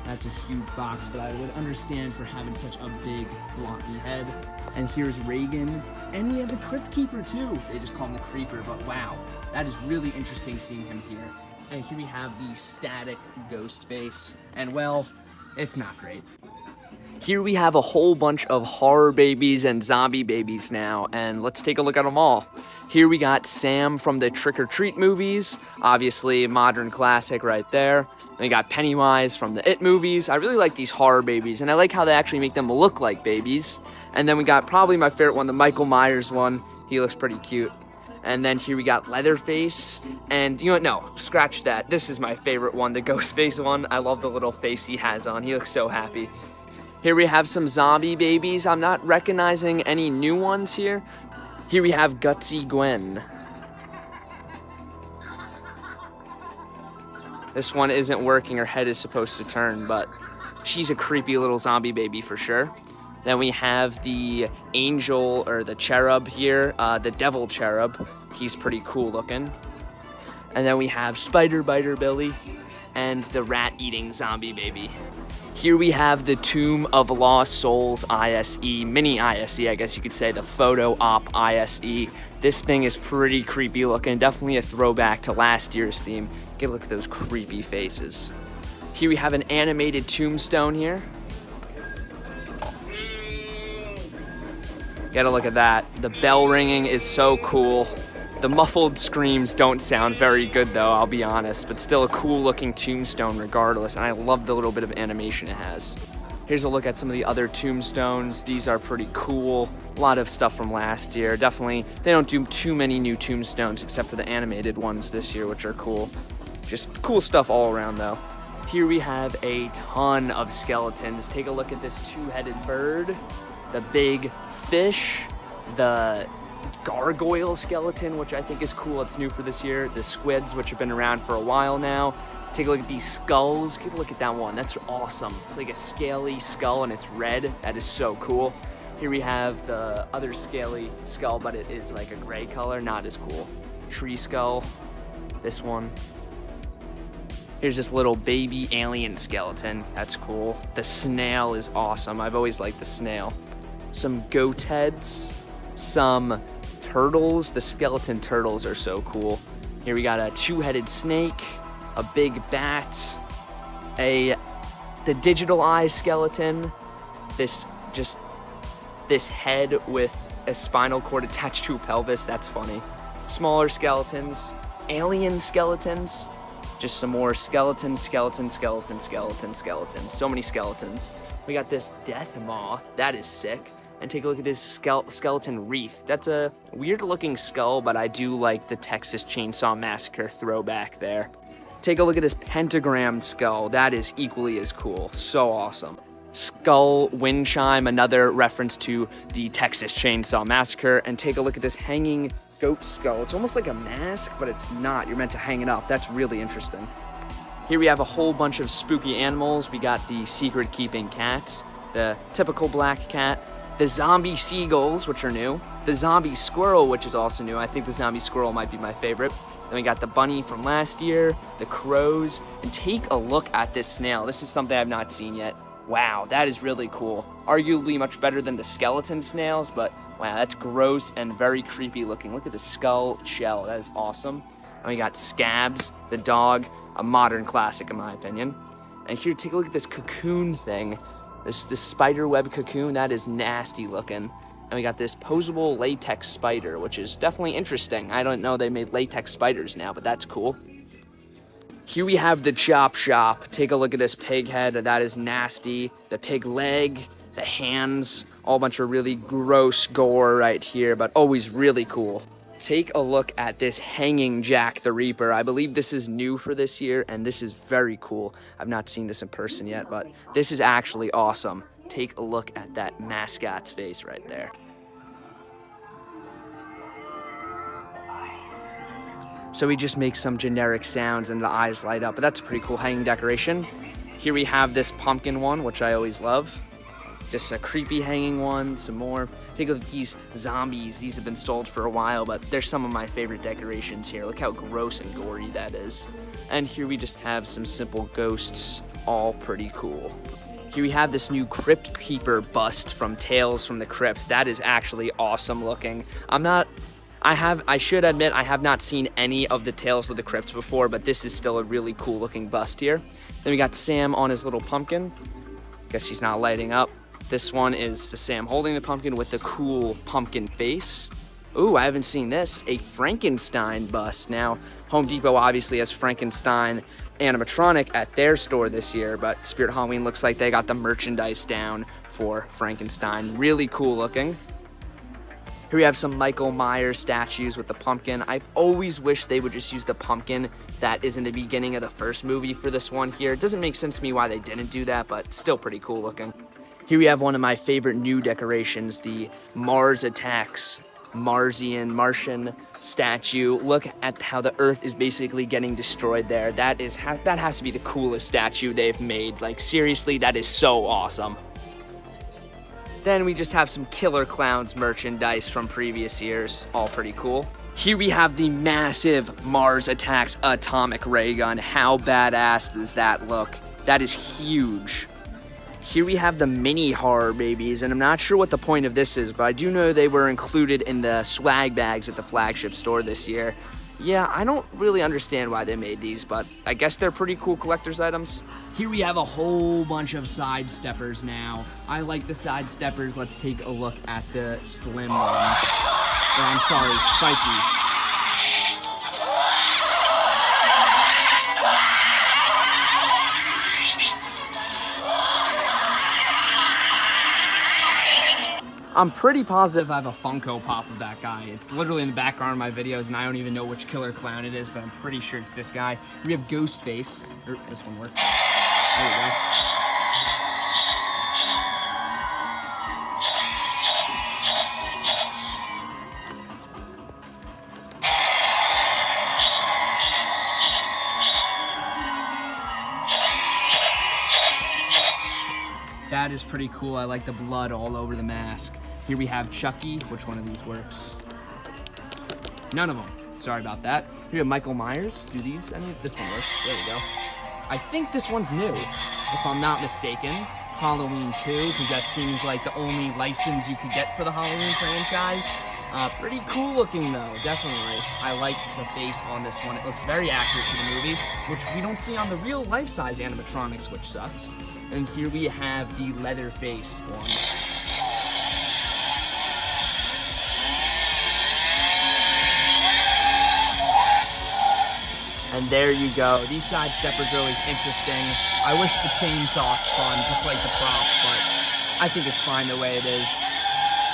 That's a huge box, but I would understand for having such a big, blocky head. And here's Reagan. And we have the Crypt Keeper, too. They just call him the Creeper, but wow. That is really interesting seeing him here. And here we have the static ghost face. And, well, it's not great. Here we have a whole bunch of horror babies and zombie babies now, and let's take a look at them all. Here we got Sam from the Trick or Treat movies, obviously a modern classic right there. And we got Pennywise from the It movies. I really like these horror babies, and I like how they actually make them look like babies. And then we got probably my favorite one, the Michael Myers one. He looks pretty cute. And then here we got Leatherface, and you know what, no, scratch that. This is my favorite one, the Ghostface one. I love the little face he has on. He looks so happy. Here we have some zombie babies. I'm not recognizing any new ones here. Here we have Gutsy Gwen. This one isn't working. Her head is supposed to turn, but she's a creepy little zombie baby for sure. Then we have the angel, or the cherub here, the devil cherub. He's pretty cool looking. And then we have Spider Biter Billy and the rat-eating zombie baby. Here we have the Tomb of Lost Souls ISE, mini ISE, I guess you could say, the Photo Op ISE. This thing is pretty creepy looking, definitely a throwback to last year's theme. Get a look at those creepy faces. Here we have an animated tombstone here. Get a look at that. The bell ringing is so cool. The muffled screams don't sound very good though, I'll be honest, but still a cool looking tombstone regardless, and I love the little bit of animation it has. Here's a look at some of the other tombstones. These are pretty cool. A lot of stuff from last year. Definitely, they don't do too many new tombstones except for the animated ones this year, which are cool. Just cool stuff all around though. Here we have a ton of skeletons. Take a look at this two-headed bird, the big fish, the gargoyle skeleton, which I think is cool. It's new for this year. The squids, which have been around for a while now. Take a look at these skulls. Take a look at that one. That's awesome. It's like a scaly skull and it's red. That is so cool. Here we have the other scaly skull, but it is like a gray color. Not as cool. Tree skull. This one. Here's this little baby alien skeleton. That's cool. The snail is awesome. I've always liked the snail. Some goat heads. Some turtles. The skeleton turtles are so cool. Here we got a two-headed snake, a big bat, the digital eye skeleton, this head with a spinal cord attached to a pelvis. That's funny. Smaller skeletons, alien skeletons, just some more skeletons. So many skeletons. We got this death moth. That is sick. And take a look at this skeleton wreath. That's a weird looking skull, but I do like the Texas Chainsaw Massacre throwback there. Take a look at this pentagram skull. That is equally as cool. So awesome. Skull wind chime, another reference to the Texas Chainsaw Massacre. And take a look at this hanging goat skull. It's almost like a mask, but it's not. You're meant to hang it up. That's really interesting. Here we have a whole bunch of spooky animals. We got the secret keeping cats, the typical black cat, the zombie seagulls, which are new, the zombie squirrel, which is also new. I think the zombie squirrel might be my favorite. Then we got the bunny from last year, the crows, and take a look at this snail. This is something I've not seen yet. Wow, that is really cool. Arguably much better than the skeleton snails, but wow, that's gross and very creepy looking. Look at the skull shell, that is awesome. And we got Scabs, the dog, a modern classic in my opinion. And here, take a look at this cocoon thing. This spider web cocoon, that is nasty looking. And we got this posable latex spider, which is definitely interesting. I don't know they made latex spiders now, but that's cool. Here we have the chop shop. Take a look at this pig head, that is nasty. The pig leg, the hands, all a bunch of really gross gore right here, but always really cool. Take a look at this hanging Jack the Reaper. I believe this is new for this year, and this is very cool. I've not seen this in person yet, but this is actually awesome. Take a look at that mascot's face right there. So he just makes some generic sounds and the eyes light up, but that's a pretty cool hanging decoration. Here we have this pumpkin one, which I always love. Just a creepy hanging one, some more. Take a look at these zombies. These have been sold for a while, but they're some of my favorite decorations here. Look how gross and gory that is. And here we just have some simple ghosts, all pretty cool. Here we have this new Crypt Keeper bust from Tales from the Crypt. That is actually awesome looking. I should admit, I have not seen any of the Tales of the Crypt before, but this is still a really cool looking bust here. Then we got Sam on his little pumpkin. Guess he's not lighting up. This one is the Sam holding the pumpkin with the cool pumpkin face. Ooh, I haven't seen this. A Frankenstein bust. Now, Home Depot obviously has Frankenstein animatronic at their store this year, but Spirit Halloween looks like they got the merchandise down for Frankenstein. Really cool looking. Here we have some Michael Myers statues with the pumpkin. I've always wished they would just use the pumpkin that is in the beginning of the first movie for this one here. It doesn't make sense to me why they didn't do that, but still pretty cool looking. Here we have one of my favorite new decorations, the Mars Attacks Martian statue. Look at how the Earth is basically getting destroyed there. That has to be the coolest statue they've made. Like, seriously, that is so awesome. Then we just have some Killer Clowns merchandise from previous years, all pretty cool. Here we have the massive Mars Attacks atomic ray gun. How badass does that look? That is huge. Here we have the mini horror babies, and I'm not sure what the point of this is, but I do know they were included in the swag bags at the Flagship store this year. Yeah, I don't really understand why they made these, but I guess they're pretty cool collector's items. Here we have a whole bunch of side steppers now. I like the side steppers. Let's take a look at the slim one. Oh, I'm sorry, spiky. I'm pretty positive I have a Funko Pop of that guy. It's literally in the background of my videos, and I don't even know which killer clown it is, but I'm pretty sure it's this guy. We have Ghostface. This one works. There we go. That is pretty cool. I like the blood all over the mask. Here we have Chucky. Which one of these works? None of them. Sorry about that. Here we have Michael Myers. Do these? This one works. There we go. I think this one's new, if I'm not mistaken. Halloween 2, because that seems like the only license you could get for the Halloween franchise. Pretty cool looking though, definitely. I like the face on this one. It looks very accurate to the movie, which we don't see on the real life-size animatronics, which sucks. And here we have the Leatherface one. And there you go. These side steppers are always interesting. I wish the chainsaw spun just like the prop, but I think it's fine the way it is.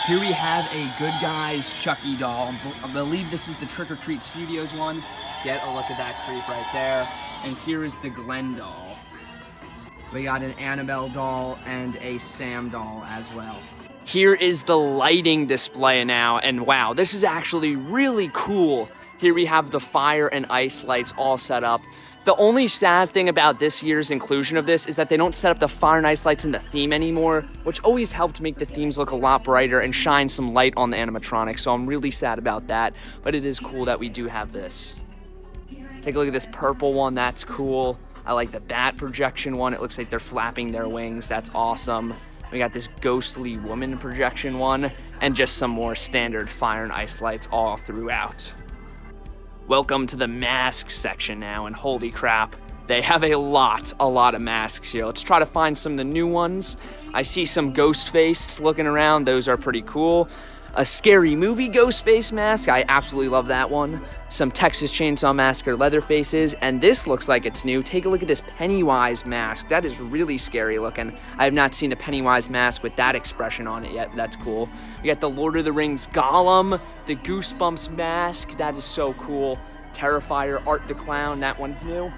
Here we have a Good Guys Chucky doll. I believe this is the Trick or Treat Studios one. Get a look at that creep right there. And here is the Glenn doll. We got an Annabelle doll and a Sam doll as well. Here is the lighting display now, and wow, this is actually really cool. Here we have the fire and ice lights all set up. The only sad thing about this year's inclusion of this is that they don't set up the fire and ice lights in the theme anymore, which always helped make the themes look a lot brighter and shine some light on the animatronics, so I'm really sad about that, but it is cool that we do have this. Take a look at this purple one, that's cool. I like the bat projection one. It looks like they're flapping their wings. That's awesome. We got this ghostly woman projection one, and just some more standard fire and ice lights all throughout. Welcome to the mask section now, and holy crap, they have a lot of masks here. Let's try to find some of the new ones. I see some Ghostface looking around. Those are pretty cool. A Scary Movie Ghostface mask. I absolutely love that one. Some Texas Chainsaw Massacre leather faces, and this looks like it's new. Take a look at this Pennywise mask. That is really scary looking. I have not seen a Pennywise mask with that expression on it yet. That's cool. We got the Lord of the Rings Gollum, the Goosebumps mask. That is so cool. Terrifier Art the Clown. That one's new.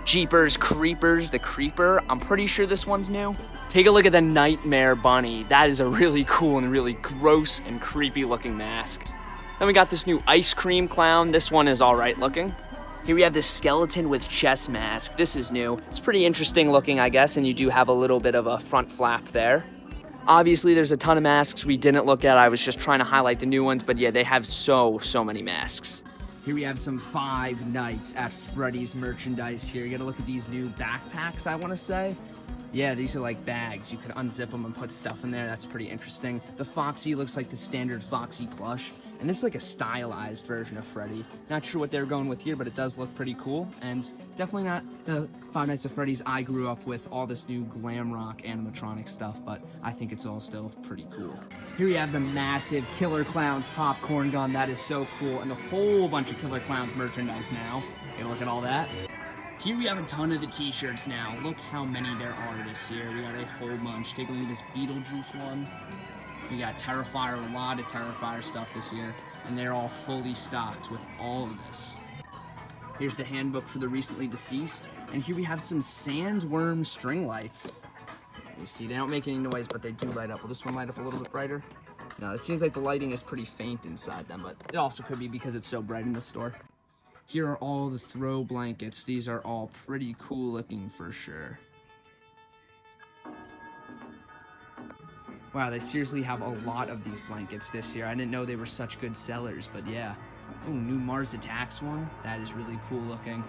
Jeepers Creepers, the Creeper. I'm pretty sure this one's new. Take a look at the Nightmare Bunny. That is a really cool and really gross and creepy looking mask. Then we got this new Ice Cream Clown. This one is all right looking. Here we have this skeleton with chest mask. This is new. It's pretty interesting looking, I guess, and you do have a little bit of a front flap there. Obviously, there's a ton of masks we didn't look at. I was just trying to highlight the new ones, but yeah, they have so many masks. Here we have some Five Nights at Freddy's merchandise here. You gotta look at these new backpacks, I wanna say. Yeah, these are like bags. You could unzip them and put stuff in there. That's pretty interesting. The Foxy looks like the standard Foxy plush. And this is like a stylized version of Freddy. Not sure what they're going with here, but it does look pretty cool. And definitely not the Five Nights at Freddy's I grew up with, all this new glam rock animatronic stuff, but I think it's all still pretty cool. Here we have the massive Killer Clowns popcorn gun. That is so cool. And a whole bunch of Killer Clowns merchandise now. Hey, look at all that. Here we have a ton of the t-shirts now. Look how many there are this year. We got a whole bunch. Take a look at this Beetlejuice one. We got Terrifier, a lot of Terrifier stuff this year. And they're all fully stocked with all of this. Here's the handbook for the recently deceased. And here we have some sandworm string lights. You see, they don't make any noise, but they do light up. Will this one light up a little bit brighter? No, it seems like the lighting is pretty faint inside them, but it also could be because it's so bright in the store. Here are all the throw blankets. These are all pretty cool looking for sure. Wow, they seriously have a lot of these blankets this year. I didn't know they were such good sellers, but yeah. Oh, new Mars Attacks one. That is really cool looking.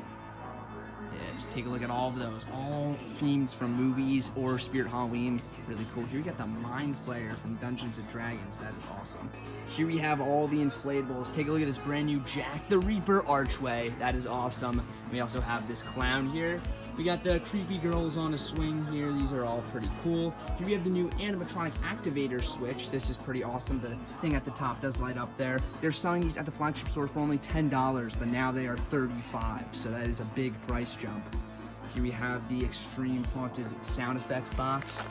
Yeah, just take a look at all of those. All themes from movies or Spirit Halloween. Really cool. Here we got the Mind Flayer from Dungeons & Dragons. That is awesome. Here we have all the inflatables. Take a look at this brand new Jack the Reaper archway. That is awesome. We also have this clown here. We got the creepy girls on a swing here. These are all pretty cool. Here we have the new animatronic activator switch. This is pretty awesome. The thing at the top does light up there. They're selling these at the Flagship store for only $10, but now they are $35, so that is a big price jump. Here we have the Extreme Haunted sound effects box.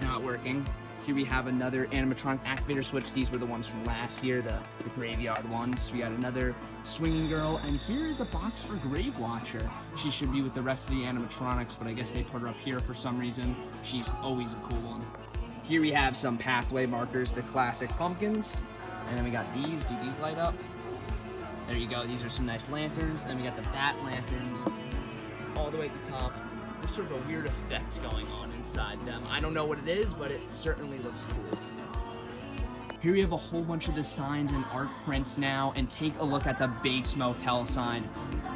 Not working. Here we have another animatronic activator switch. These were the ones from last year, the graveyard ones. We got another swinging girl, and here is a box for Grave Watcher. She should be with the rest of the animatronics, but I guess they put her up here for some reason. She's always a cool one. Here we have some pathway markers, the classic pumpkins. And then we got these. Do these light up? There you go. These are some nice lanterns. And we got the bat lanterns all the way at the top. There's sort of a weird effect going on inside them. I don't know what it is, but it certainly looks cool. Here we have a whole bunch of the signs and art prints now, and take a look at the Bates Motel sign.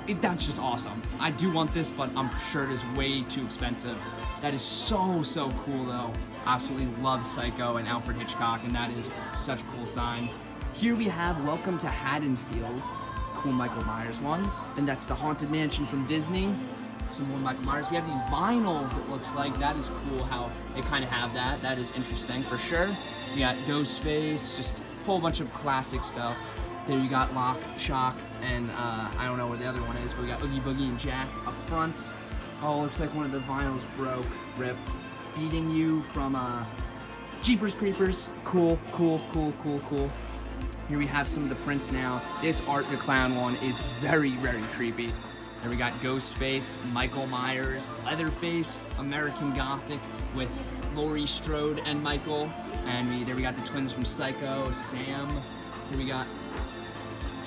That's just awesome. I do want this, but I'm sure it is way too expensive. That is so cool though. Absolutely love Psycho and Alfred Hitchcock, and that is such a cool sign. Here we have Welcome to Haddonfield. Cool Michael Myers one. Then that's the Haunted Mansion from Disney. Some more Michael Myers. We have these vinyls, it looks like. That is cool how they kind of have that. That is interesting for sure. We got Ghostface, just a whole bunch of classic stuff. There you got Lock, Shock, and I don't know where the other one is, but we got Oogie Boogie and Jack up front. Oh, looks like one of the vinyls broke. Rip. Beating You from Jeepers Creepers. Cool. Here we have some of the prints now. This Art the Clown one is very creepy. There we got Ghostface, Michael Myers, Leatherface, American Gothic with Laurie Strode and Michael. And there we got the twins from Psycho, Sam. Here we got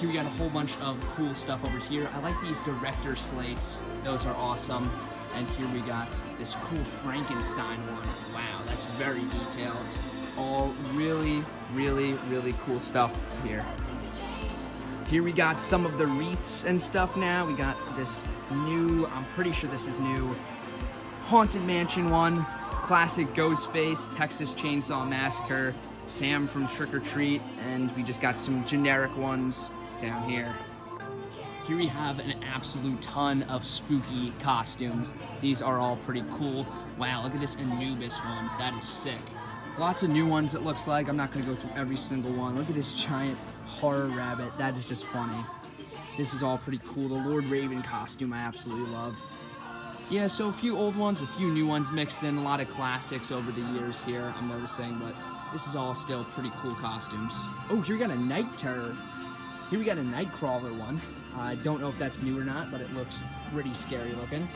a whole bunch of cool stuff over here. I like these director slates. Those are awesome. And here we got this cool Frankenstein one. Wow, that's very detailed. All really cool stuff here. Here we got some of the wreaths and stuff now. We got this new, I'm pretty sure this is new, Haunted Mansion one, classic Ghostface, Texas Chainsaw Massacre, Sam from Trick or Treat, and we just got some generic ones down here. Here we have an absolute ton of spooky costumes. These are all pretty cool. Wow, look at this Anubis one. That is sick. Lots of new ones, it looks like. I'm not going to go through every single one. Look at this giant horror rabbit. That is just funny. This is all pretty cool. The Lord Raven costume I absolutely love. Yeah, so a few old ones, a few new ones mixed in. A lot of classics over the years here, I'm noticing. But this is all still pretty cool costumes. Oh, here we got a Night Terror. Here we got a Nightcrawler one. I don't know if that's new or not, but it looks pretty scary looking.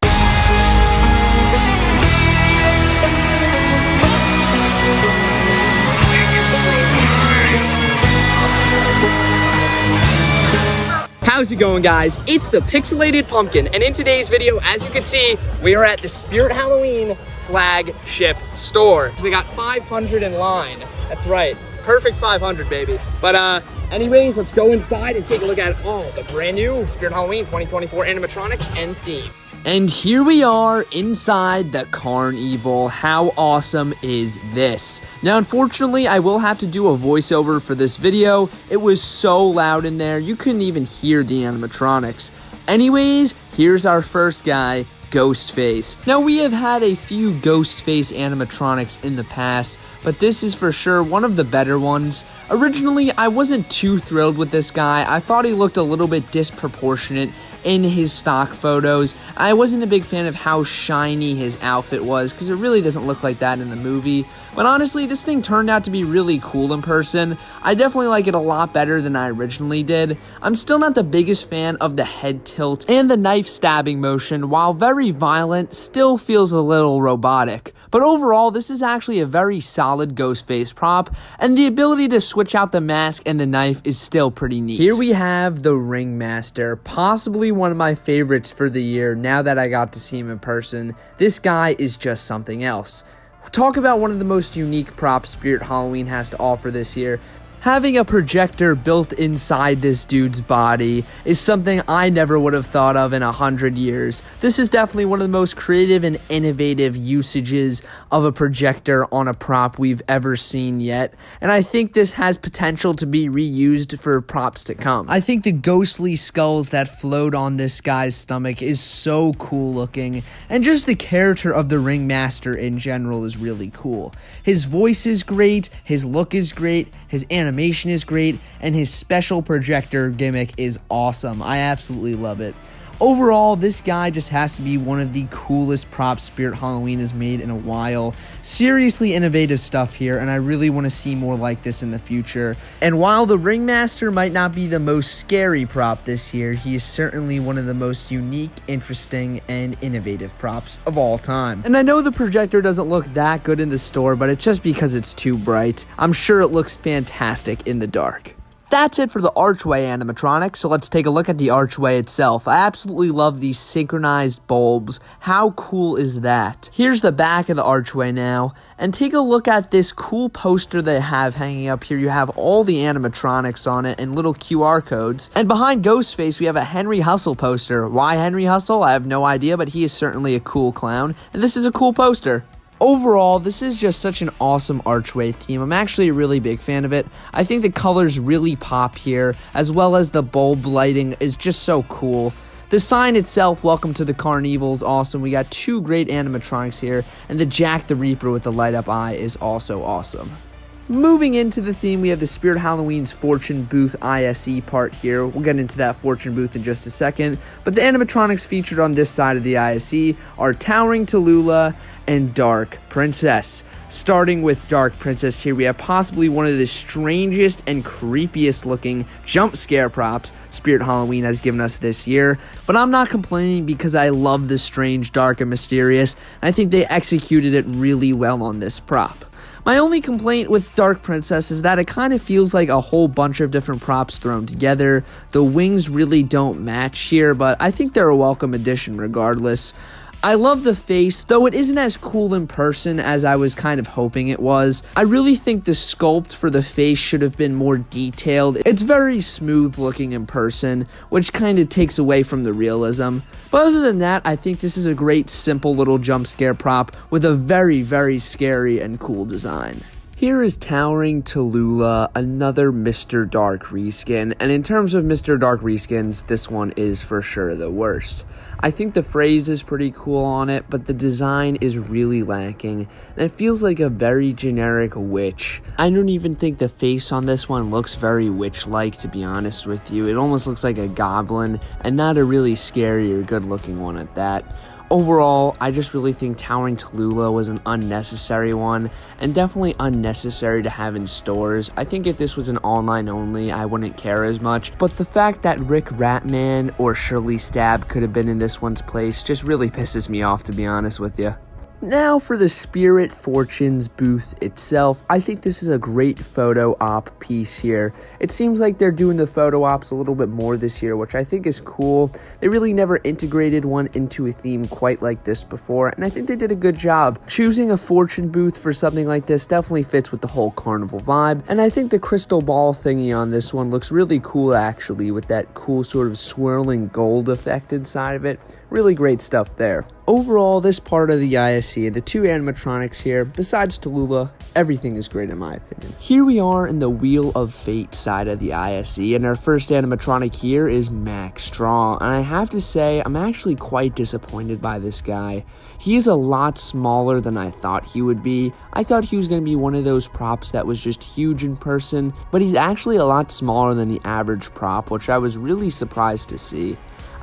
How's it going, guys? It's the Pixelated Pumpkin, and in today's video, as you can see, we are at the Spirit Halloween Flagship store. They got 500 in line. That's right, perfect 500, baby. But anyways, let's go inside and take a look at the brand new Spirit Halloween 2024 animatronics and theme. And here we are inside the Carnival. How awesome is this? Now, unfortunately, I will have to do a voiceover for this video. It was so loud in there, you couldn't even hear the animatronics. Anyways, here's our first guy, Ghostface. Now, we have had a few Ghostface animatronics in the past, but this is for sure one of the better ones. Originally, I wasn't too thrilled with this guy. I thought he looked a little bit disproportionate in his stock photos. I wasn't a big fan of how shiny his outfit was, because it really doesn't look like that in the movie. But honestly, this thing turned out to be really cool in person. I definitely like it a lot better than I originally did. I'm still not the biggest fan of the head tilt, and the knife stabbing motion, while very violent, still feels a little robotic. But overall, this is actually a very solid Ghostface prop, and the ability to switch out the mask and the knife is still pretty neat. Here we have the Ringmaster, possibly one of my favorites for the year now that I got to see him in person. This guy is just something else. Talk about one of the most unique props Spirit Halloween has to offer this year. Having a projector built inside this dude's body is something I never would have thought of in 100 years. This is definitely one of the most creative and innovative usages of a projector on a prop we've ever seen yet, and I think this has potential to be reused for props to come. I think the ghostly skulls that float on this guy's stomach is so cool looking, and just the character of the Ringmaster in general is really cool. His voice is great, his look is great, his animation is great, and his special projector gimmick is awesome. I absolutely love it. Overall, this guy just has to be one of the coolest props Spirit Halloween has made in a while. Seriously innovative stuff here, and I really want to see more like this in the future. And while the Ringmaster might not be the most scary prop this year, he is certainly one of the most unique, interesting, and innovative props of all time. And I know the projector doesn't look that good in the store, but it's just because it's too bright. I'm sure it looks fantastic in the dark. That's it for the archway animatronic, so let's take a look at the archway itself. I absolutely love these synchronized bulbs. How cool is that? Here's the back of the archway now, and take a look at this cool poster they have hanging up here. You have all the animatronics on it and little QR codes. And behind Ghostface, we have a Henry Hustle poster. Why Henry Hustle? I have no idea, but he is certainly a cool clown, and this is a cool poster. Overall, this is just such an awesome archway theme. I'm actually a really big fan of it. I think the colors really pop here, as well as the bulb lighting is just so cool. The sign itself, welcome to the Carnival, is awesome. We got two great animatronics here, and the Jack the Reaper with the light up eye is also awesome. Moving into the theme, we have the Spirit Halloween's Fortune Booth ISE part here. We'll get into that Fortune Booth in just a second. But the animatronics featured on this side of the ISE are Towering Tallulah and Dark Princess. Starting with Dark Princess here, we have possibly one of the strangest and creepiest looking jump scare props Spirit Halloween has given us this year. But I'm not complaining because I love the strange, dark, and mysterious. I think they executed it really well on this prop. My only complaint with Dark Princess is that it kind of feels like a whole bunch of different props thrown together. The wings really don't match here, but I think they're a welcome addition regardless. I love the face, though it isn't as cool in person as I was kind of hoping it was. I really think the sculpt for the face should have been more detailed. It's very smooth looking in person, which kind of takes away from the realism. But other than that, I think this is a great simple little jump scare prop with a very, very scary and cool design. Here is Towering Tallulah, another Mr. Dark reskin, and in terms of Mr. Dark reskins, this one is for sure the worst. I think the phrase is pretty cool on it, but the design is really lacking, and it feels like a very generic witch. I don't even think the face on this one looks very witch-like, to be honest with you. It almost looks like a goblin, and not a really scary or good-looking one at that. Overall, I just really think Towering Tallulah was an unnecessary one, and definitely unnecessary to have in stores. I think if this was an online only, I wouldn't care as much, but the fact that Rick Ratman or Shirley Stab could have been in this one's place just really pisses me off, to be honest with you. Now for the Spirit Fortunes booth itself, I think this is a great photo op piece here. It seems like they're doing the photo ops a little bit more this year, which I think is cool. They really never integrated one into a theme quite like this before, and I think they did a good job. Choosing a fortune booth for something like this definitely fits with the whole carnival vibe, and I think the crystal ball thingy on this one looks really cool actually, with that cool sort of swirling gold effect inside of it. Really great stuff there. Overall, this part of the ISE and the two animatronics here, besides Tallulah, everything is great in my opinion. Here we are in the Wheel of Fate side of the ISE, and our first animatronic here is Max Straw, and I have to say, I'm actually quite disappointed by this guy. He is a lot smaller than I thought he would be. I thought he was going to be one of those props that was just huge in person, but he's actually a lot smaller than the average prop, which I was really surprised to see.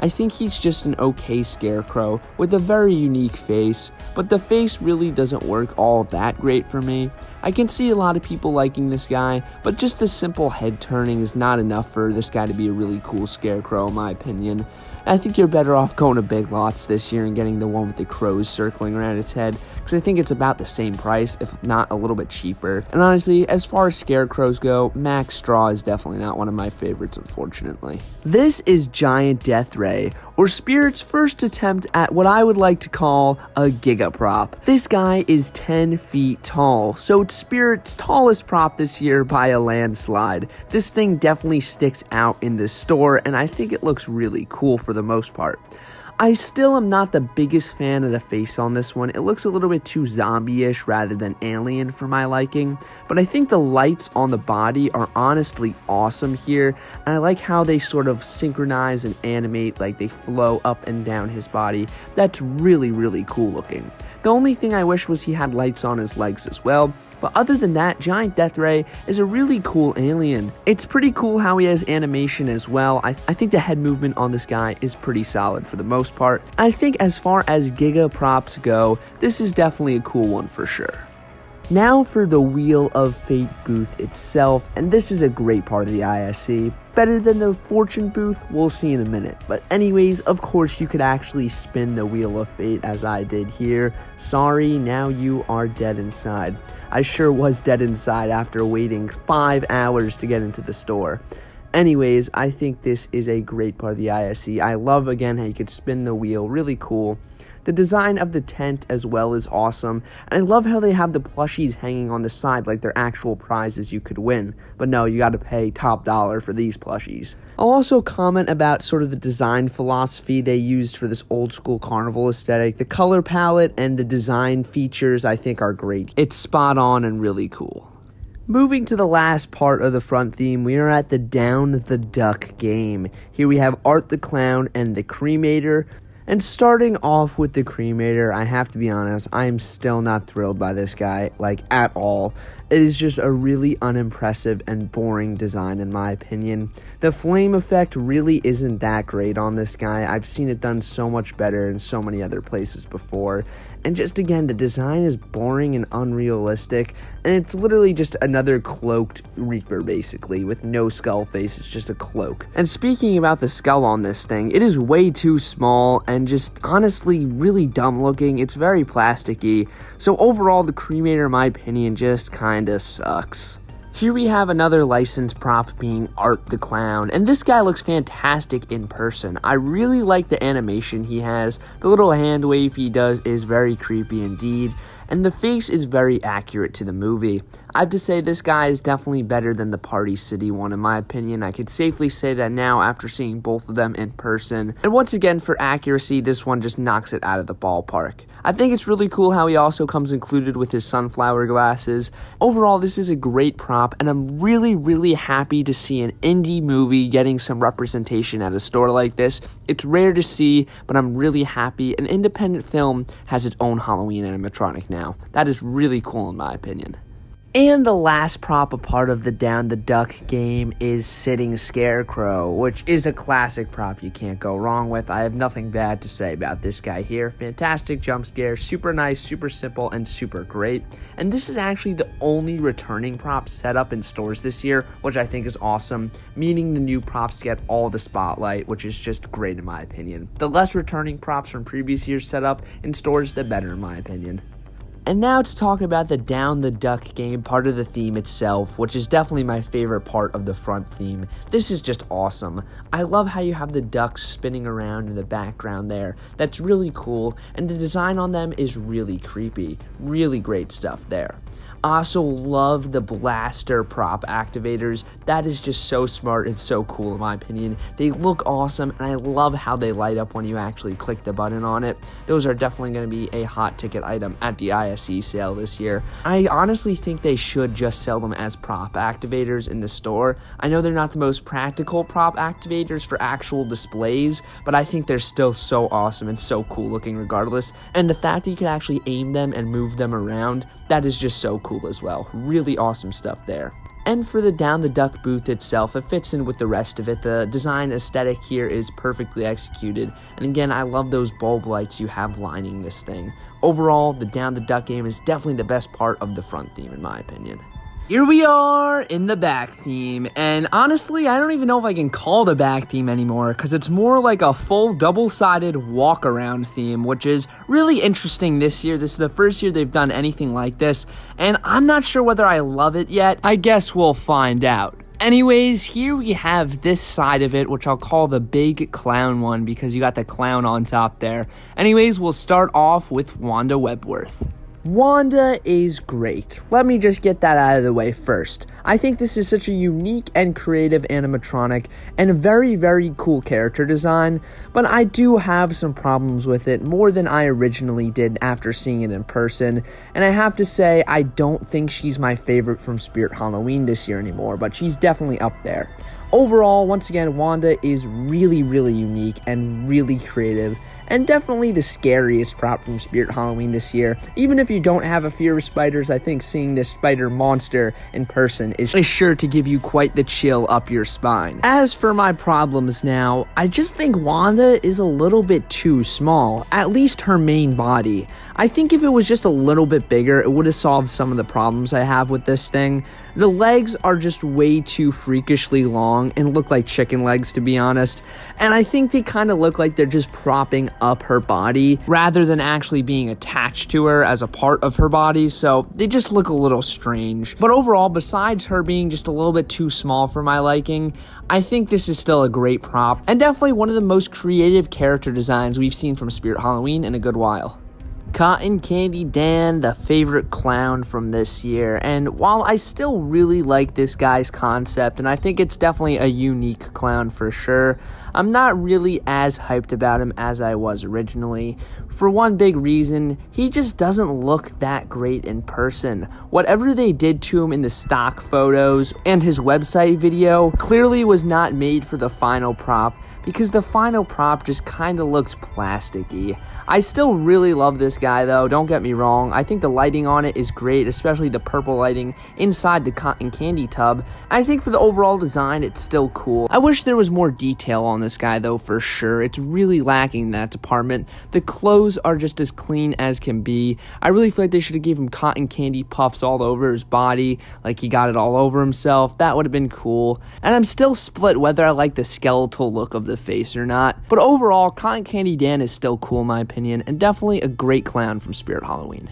I think he's just an okay scarecrow with a very unique face, but the face really doesn't work all that great for me. I can see a lot of people liking this guy, but just the simple head turning is not enough for this guy to be a really cool scarecrow in my opinion. I think you're better off going to Big Lots this year and getting the one with the crows circling around its head, because I think it's about the same price, if not a little bit cheaper. And honestly, as far as scarecrows go, Max Straw is definitely not one of my favorites, unfortunately. This is Giant Death Ray, or Spirit's first attempt at what I would like to call a giga prop. This guy is 10 feet tall, so it's Spirit's tallest prop this year by a landslide. This thing definitely sticks out in the store, and I think it looks really cool for the most part. I still am not the biggest fan of the face on this one. It looks a little bit too zombie-ish rather than alien for my liking, but I think the lights on the body are honestly awesome here, and I like how they sort of synchronize and animate, like they flow up and down his body. That's really, really cool looking. The only thing I wish was he had lights on his legs as well, but other than that, Giant Death Ray is a really cool alien. It's pretty cool how he has animation as well. I think the head movement on this guy is pretty solid for the most part. I think as far as giga props go, this is definitely a cool one for sure. Now for the Wheel of Fate booth itself, and this is a great part of the ISE. Better than the Fortune booth, we'll see in a minute. But anyways, of course you could actually spin the Wheel of Fate as I did here. Sorry, now you are dead inside. I sure was dead inside after waiting 5 hours to get into the store. Anyways, I think this is a great part of the ISE. I love, again, how you could spin the wheel. Really cool. The design of the tent as well is awesome, and I love how they have the plushies hanging on the side like they're actual prizes you could win, but no, you gotta pay top dollar for these plushies. I'll also comment about sort of the design philosophy they used for this old school carnival aesthetic. The color palette and the design features I think are great. It's spot on and really cool. Moving to the last part of the front theme, we are at the Down the Duck game. Here we have Art the Clown and the Cremator. And starting off with the Cremator, I have to be honest, I am still not thrilled by this guy, like, at all. It is just a really unimpressive and boring design in my opinion. The flame effect really isn't that great on this guy. I've seen it done so much better in so many other places before. And just again, the design is boring and unrealistic, and it's literally just another cloaked Reaper basically, with no skull face. It's just a cloak. And speaking about the skull on this thing, it is way too small and just honestly really dumb looking. It's very plasticky. So overall, the Cremator, in my opinion, just kinda sucks. Here we have another licensed prop being Art the Clown, and this guy looks fantastic in person. I really like the animation he has. The little hand wave he does is very creepy indeed, and the face is very accurate to the movie. I have to say this guy is definitely better than the Party City one in my opinion. I could safely say that now after seeing both of them in person. And once again, for accuracy, this one just knocks it out of the ballpark. I think it's really cool how he also comes included with his sunflower glasses. Overall, this is a great prop, and I'm really happy to see an indie movie getting some representation at a store like this. It's rare to see, but I'm really happy an independent film has its own Halloween animatronic now. That is really cool in my opinion. And the last prop a part of the Down the Duck game is Sitting Scarecrow, which is a classic prop you can't go wrong with. I have nothing bad to say about this guy here. Fantastic jump scare, super nice, super simple, and super great. And this is actually the only returning prop set up in stores this year, which I think is awesome, meaning the new props get all the spotlight, which is just great in my opinion. The less returning props from previous years set up in stores, the better in my opinion. And now to talk about the Down the Duck game, part of the theme itself, which is definitely my favorite part of the front theme. This is just awesome. I love how you have the ducks spinning around in the background there. That's really cool, and the design on them is really creepy. Really great stuff there. I also love the blaster prop activators. That is just so smart and so cool in my opinion. They look awesome, and I love how they light up when you actually click the button on it. Those are definitely going to be a hot ticket item at the ISE sale this year. I honestly think they should just sell them as prop activators in the store. I know they're not the most practical prop activators for actual displays, but I think they're still so awesome and so cool looking regardless. And the fact that you can actually aim them and move them around, that is just so cool as well. Really awesome stuff there. And for the Down the Duck booth itself, it fits in with the rest of it. The design aesthetic here is perfectly executed. And again, I love those bulb lights you have lining this thing. Overall, the Down the Duck game is definitely the best part of the front theme in my opinion. Here we are in the back theme, and honestly, I don't even know if I can call the back theme anymore, because it's more like a full double-sided walk-around theme, which is really interesting this year. This is the first year they've done anything like this, and I'm not sure whether I love it yet. I guess we'll find out. Anyways, here we have this side of it, which I'll call the big clown one, because you got the clown on top there. Anyways, we'll start off with Wanda Webworth. Wanda is great. Let me just get that out of the way first. I think this is such a unique and creative animatronic and a very cool character design, but I do have some problems with it, more than I originally did after seeing it in person, and I have to say I don't think she's my favorite from Spirit Halloween this year anymore, but she's definitely up there. Overall, once again, Wanda is really unique and really creative, and definitely the scariest prop from Spirit Halloween this year. Even if you don't have a fear of spiders, I think seeing this spider monster in person is sure to give you quite the chill up your spine. As for my problems now, I just think Wanda is a little bit too small, at least her main body. I think if it was just a little bit bigger, it would have solved some of the problems I have with this thing. The legs are just way too freakishly long and look like chicken legs, to be honest, and I think they kind of look like they're just propping up her body rather than actually being attached to her as a part of her body, so they just look a little strange. But overall, besides her being just a little bit too small for my liking, I think this is still a great prop and definitely one of the most creative character designs we've seen from Spirit Halloween in a good while. Cotton Candy Dan, the favorite clown from this year, and while I still really like this guy's concept, and I think it's definitely a unique clown for sure, I'm not really as hyped about him as I was originally. For one big reason, he just doesn't look that great in person. Whatever they did to him in the stock photos and his website video clearly was not made for the final prop, because the final prop just kind of looks plasticky. I still really love this guy though, don't get me wrong. I think the lighting on it is great, especially the purple lighting inside the cotton candy tub. I think for the overall design, it's still cool. I wish there was more detail on this guy though, for sure. It's really lacking in that department. The clothes are just as clean as can be. I really feel like they should have gave him cotton candy puffs all over his body, like he got it all over himself. That would have been cool. And I'm still split whether I like the skeletal look of the face or not, but overall, Cotton Candy Dan is still cool in my opinion, and definitely a great clown from Spirit Halloween.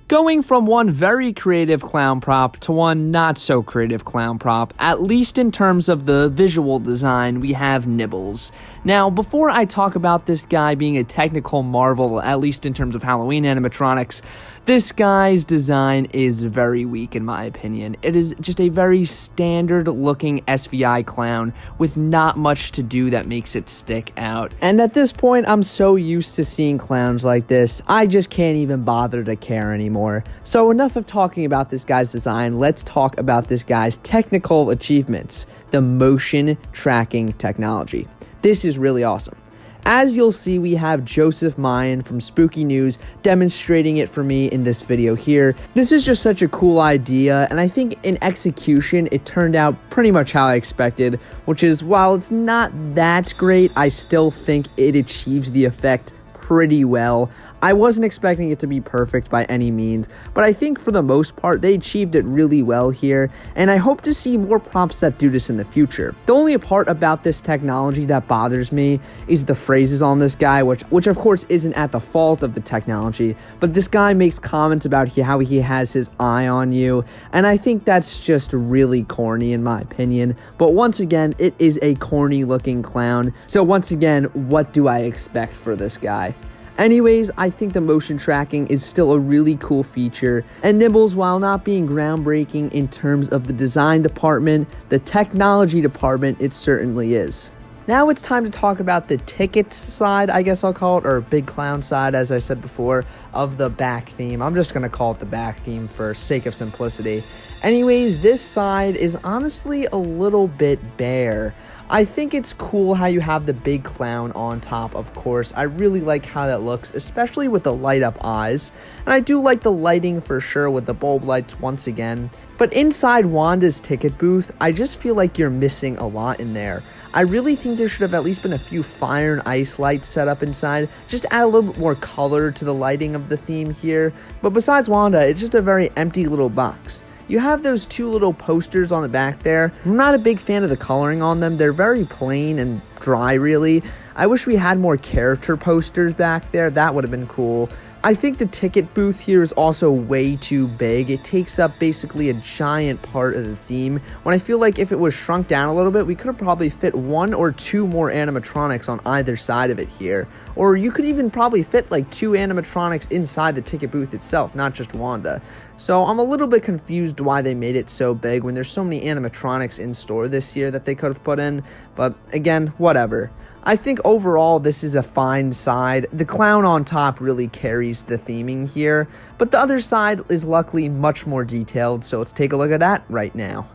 Going from one very creative clown prop to one not so creative clown prop, at least in terms of the visual design, we have Nibbles. Now, before I talk about this guy being a technical marvel, at least in terms of Halloween animatronics, this guy's design is very weak in my opinion. It is just a very standard looking SVI clown with not much to do that makes it stick out. And at this point, I'm so used to seeing clowns like this, I just can't even bother to care anymore. So enough of talking about this guy's design, let's talk about this guy's technical achievements, the motion tracking technology. This is really awesome. As you'll see, we have Joseph Mayan from Spooky News demonstrating it for me in this video here. This is just such a cool idea, and I think in execution, it turned out pretty much how I expected, which is, while it's not that great, I still think it achieves the effect pretty well. I wasn't expecting it to be perfect by any means, but I think for the most part, they achieved it really well here, and I hope to see more props that do this in the future. The only part about this technology that bothers me is the phrases on this guy, which of course isn't at the fault of the technology, but this guy makes comments about how he has his eye on you, and I think that's just really corny in my opinion. But once again, it is a corny looking clown, so once again, what do I expect for this guy? Anyways, I think the motion tracking is still a really cool feature, and Nibbles, while not being groundbreaking in terms of the design department, the technology department, it certainly is. Now it's time to talk about the tickets side, I guess I'll call it, or big clown side, as I said before, of the back theme. I'm just going to call it the back theme for sake of simplicity. Anyways, this side is honestly a little bit bare. I think it's cool how you have the big clown on top, of course. I really like how that looks, especially with the light up eyes. And I do like the lighting for sure with the bulb lights once again. But inside Wanda's ticket booth, I just feel like you're missing a lot in there. I really think there should have at least been a few fire and ice lights set up inside, just to add a little bit more color to the lighting of the theme here. But besides Wanda, it's just a very empty little box. You have those two little posters on the back there. I'm not a big fan of the coloring on them. They're very plain and dry, really. I wish we had more character posters back there. That would have been cool. I think the ticket booth here is also way too big. It takes up basically a giant part of the theme, when I feel like if it was shrunk down a little bit, we could have probably fit one or two more animatronics on either side of it here. Or you could even probably fit like 2 animatronics inside the ticket booth itself, not just Wanda. So I'm a little bit confused why they made it so big when there's so many animatronics in store this year that they could have put in. But again, whatever. I think overall this is a fine side. The clown on top really carries the theming here, but the other side is luckily much more detailed, so let's take a look at that right now.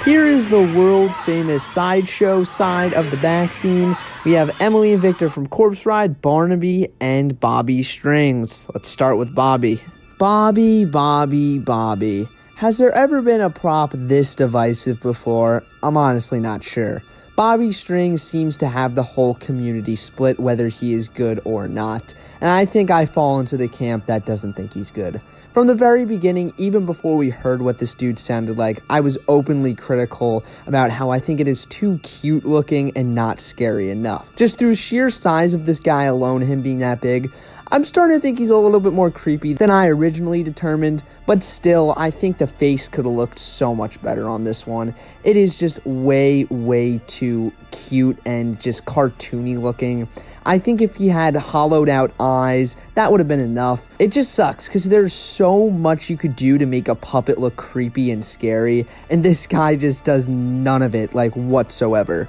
Here is the world famous sideshow side of the back theme. We have Emily and Victor from Corpse Ride, Barnaby, and Bobby Strings. Let's start with Bobby. Bobby. Has there ever been a prop this divisive before? I'm honestly not sure. Bobby Strings seems to have the whole community split whether he is good or not, and I think I fall into the camp that doesn't think he's good. From the very beginning, even before we heard what this dude sounded like, I was openly critical about how I think it is too cute looking and not scary enough. Just through sheer size of this guy alone, him being that big, I'm starting to think he's a little bit more creepy than I originally determined, but still, I think the face could have looked so much better on this one. It is just way too cute and just cartoony looking. I think if he had hollowed out eyes, that would have been enough. It just sucks because there's so much you could do to make a puppet look creepy and scary, and this guy just does none of it, like, whatsoever.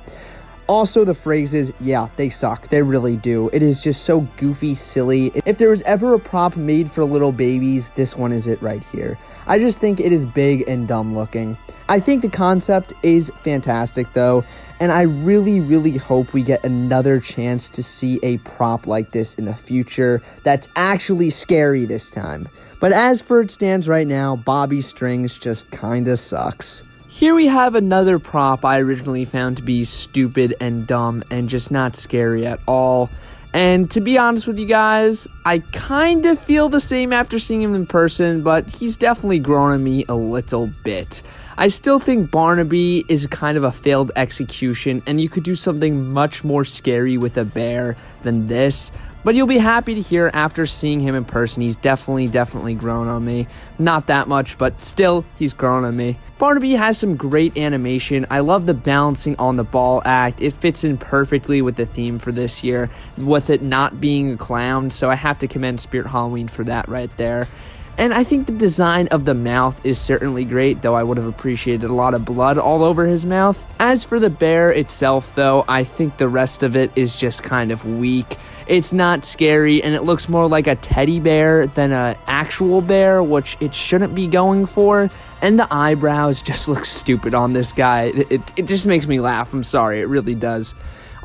Also, the phrases, yeah, they suck. They really do. It is just so goofy, silly. If there was ever a prop made for little babies, this one is it right here. I just think it is big and dumb looking. I think the concept is fantastic, though, and I really hope we get another chance to see a prop like this in the future that's actually scary this time. But as for it stands right now, Bobby Strings just kinda sucks. Here we have another prop I originally found to be stupid and dumb and just not scary at all. And to be honest with you guys, I kind of feel the same after seeing him in person, but he's definitely grown on me a little bit. I still think Barnaby is kind of a failed execution, and you could do something much more scary with a bear than this. But you'll be happy to hear after seeing him in person, he's definitely grown on me. Not that much, but still, he's grown on me. Barnaby has some great animation. I love the balancing on the ball act. It fits in perfectly with the theme for this year, with it not being a clown, so I have to commend Spirit Halloween for that right there. And I think the design of the mouth is certainly great, though I would have appreciated a lot of blood all over his mouth. As for the bear itself, though, I think the rest of it is just kind of weak. It's not scary, and it looks more like a teddy bear than an actual bear, which it shouldn't be going for. And the eyebrows just look stupid on this guy. It just makes me laugh. I'm sorry, it really does.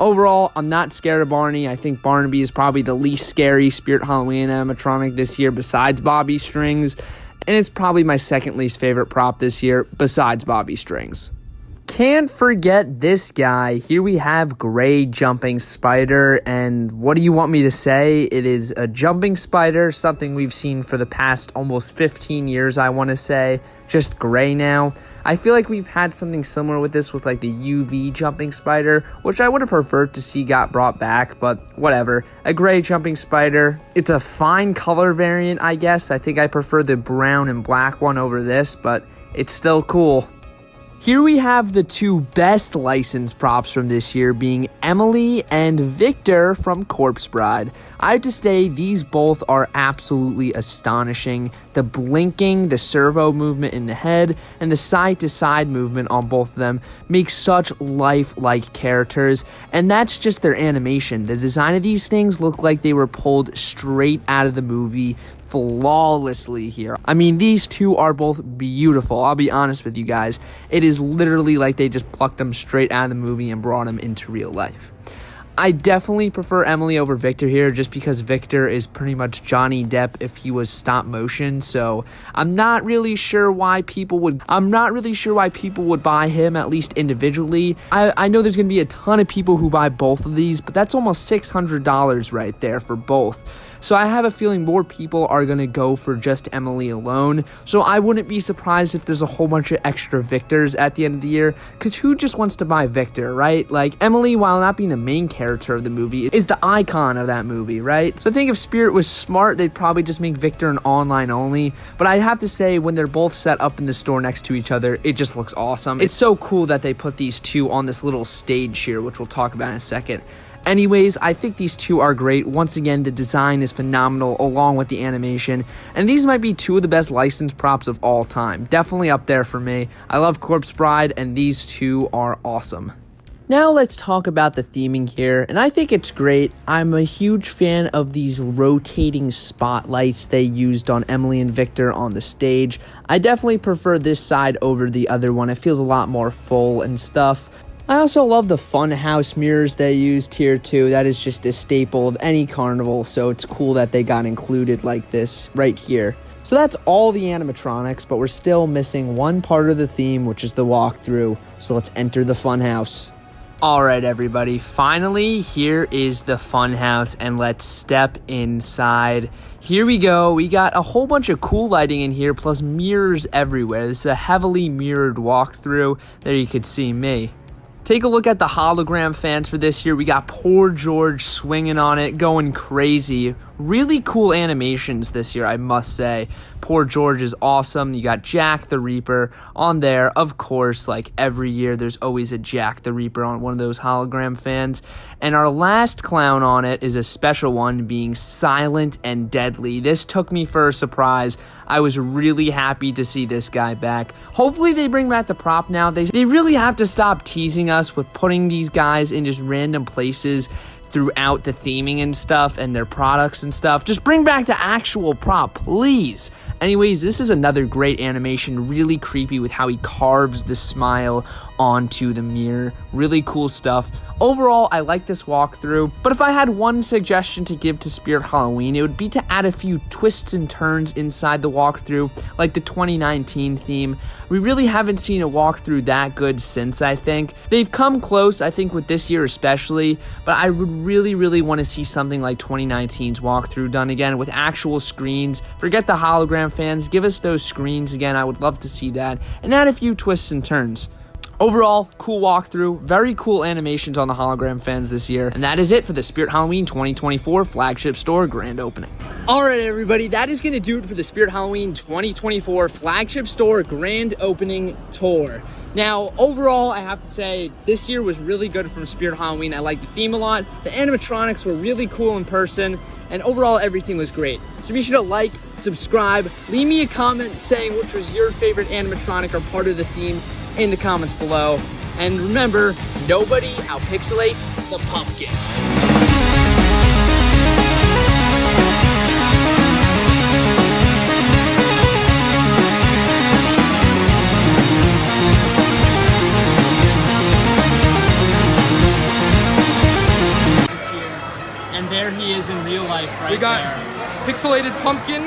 Overall, I'm not scared of Barney. I think Barnaby is probably the least scary Spirit Halloween animatronic this year besides Bobby Strings. And it's probably my second least favorite prop this year besides Bobby Strings. Can't forget this guy. Here we have Gray Jumping Spider, and what do you want me to say? It is a jumping spider, something we've seen for the past almost 15 years, I want to say. Just gray now. I feel like we've had something similar with this with like the UV jumping spider, which I would have preferred to see got brought back, but whatever. A gray jumping spider. It's a fine color variant, I guess. I think I prefer the brown and black one over this, but it's still cool. Here we have the two best licensed props from this year being Emily and Victor from Corpse Bride. I have to say these both are absolutely astonishing. The blinking, the servo movement in the head, and the side-to-side movement on both of them make such lifelike characters, and that's just their animation. The design of these things look like they were pulled straight out of the movie flawlessly here. I mean, these two are both beautiful. I'll be honest with you guys. It is literally like they just plucked them straight out of the movie and brought them into real life. I definitely prefer Emily over Victor here just because Victor is pretty much Johnny Depp if he was stop motion, so I'm not really sure why people would buy him, at least individually. I know there's going to be a ton of people who buy both of these, but that's almost $600 right there for both. So I have a feeling more people are going to go for just Emily alone. So I wouldn't be surprised if there's a whole bunch of extra Victors at the end of the year. Because who just wants to buy Victor, right? Like, Emily, while not being the main character of the movie, is the icon of that movie, right? So I think if Spirit was smart, they'd probably just make Victor an online only. But I have to say, when they're both set up in the store next to each other, it just looks awesome. It's so cool that they put these two on this little stage here, which we'll talk about in a second. Anyways, I think these two are great. Once again, the design is phenomenal along with the animation, and these might be two of the best licensed props of all time. Definitely up there for me. I love Corpse Bride, and these two are awesome. Now let's talk about the theming here, and I think it's great. I'm a huge fan of these rotating spotlights they used on Emily and Victor on the stage. I definitely prefer this side over the other one. It feels a lot more full and stuff. I also love the funhouse mirrors they used here too. That is just a staple of any carnival, so it's cool that they got included like this right here. So that's all the animatronics, but we're still missing one part of the theme, which is the walkthrough. So let's enter the funhouse. Alright everybody, finally here is the funhouse, and let's step inside. Here we go. We got a whole bunch of cool lighting in here, plus mirrors everywhere. This is a heavily mirrored walkthrough. There you could see me. Take a look at the hologram fans for this year. We got Poor George swinging on it, going crazy. Really cool animations this year, I must say. Poor George is awesome. You got Jack the Reaper on there. Of course, like every year, there's always a Jack the Reaper on one of those hologram fans. And our last clown on it is a special one, being Silent and Deadly. This took me for a surprise. I was really happy to see this guy back. Hopefully they bring back the prop now. They really have to stop teasing us with putting these guys in just random places throughout the theming and stuff and their products and stuff. Just bring back the actual prop, please. Anyways, this is another great animation, really creepy with how he carves the smile onto the mirror. Really cool stuff. Overall, I like this walkthrough, but if I had one suggestion to give to Spirit Halloween, it would be to add a few twists and turns inside the walkthrough, like the 2019 theme. We really haven't seen a walkthrough that good since, I think. They've come close, I think, with this year especially, but I would really want to see something like 2019's walkthrough done again with actual screens. Forget the hologram fans, give us those screens again. I would love to see that, and add a few twists and turns. Overall, cool walkthrough, very cool animations on the hologram fans this year. And that is it for the Spirit Halloween 2024 Flagship Store grand opening. All right, everybody, that is gonna do it for the Spirit Halloween 2024 Flagship Store grand opening tour. Now, overall, I have to say, this year was really good from Spirit Halloween. I like the theme a lot. The animatronics were really cool in person, and overall, everything was great. So be sure to like, subscribe, leave me a comment saying which was your favorite animatronic or part of the theme in the comments below. And remember, nobody outpixelates the pumpkin. And there he is in real life right We got there. pixelated pumpkin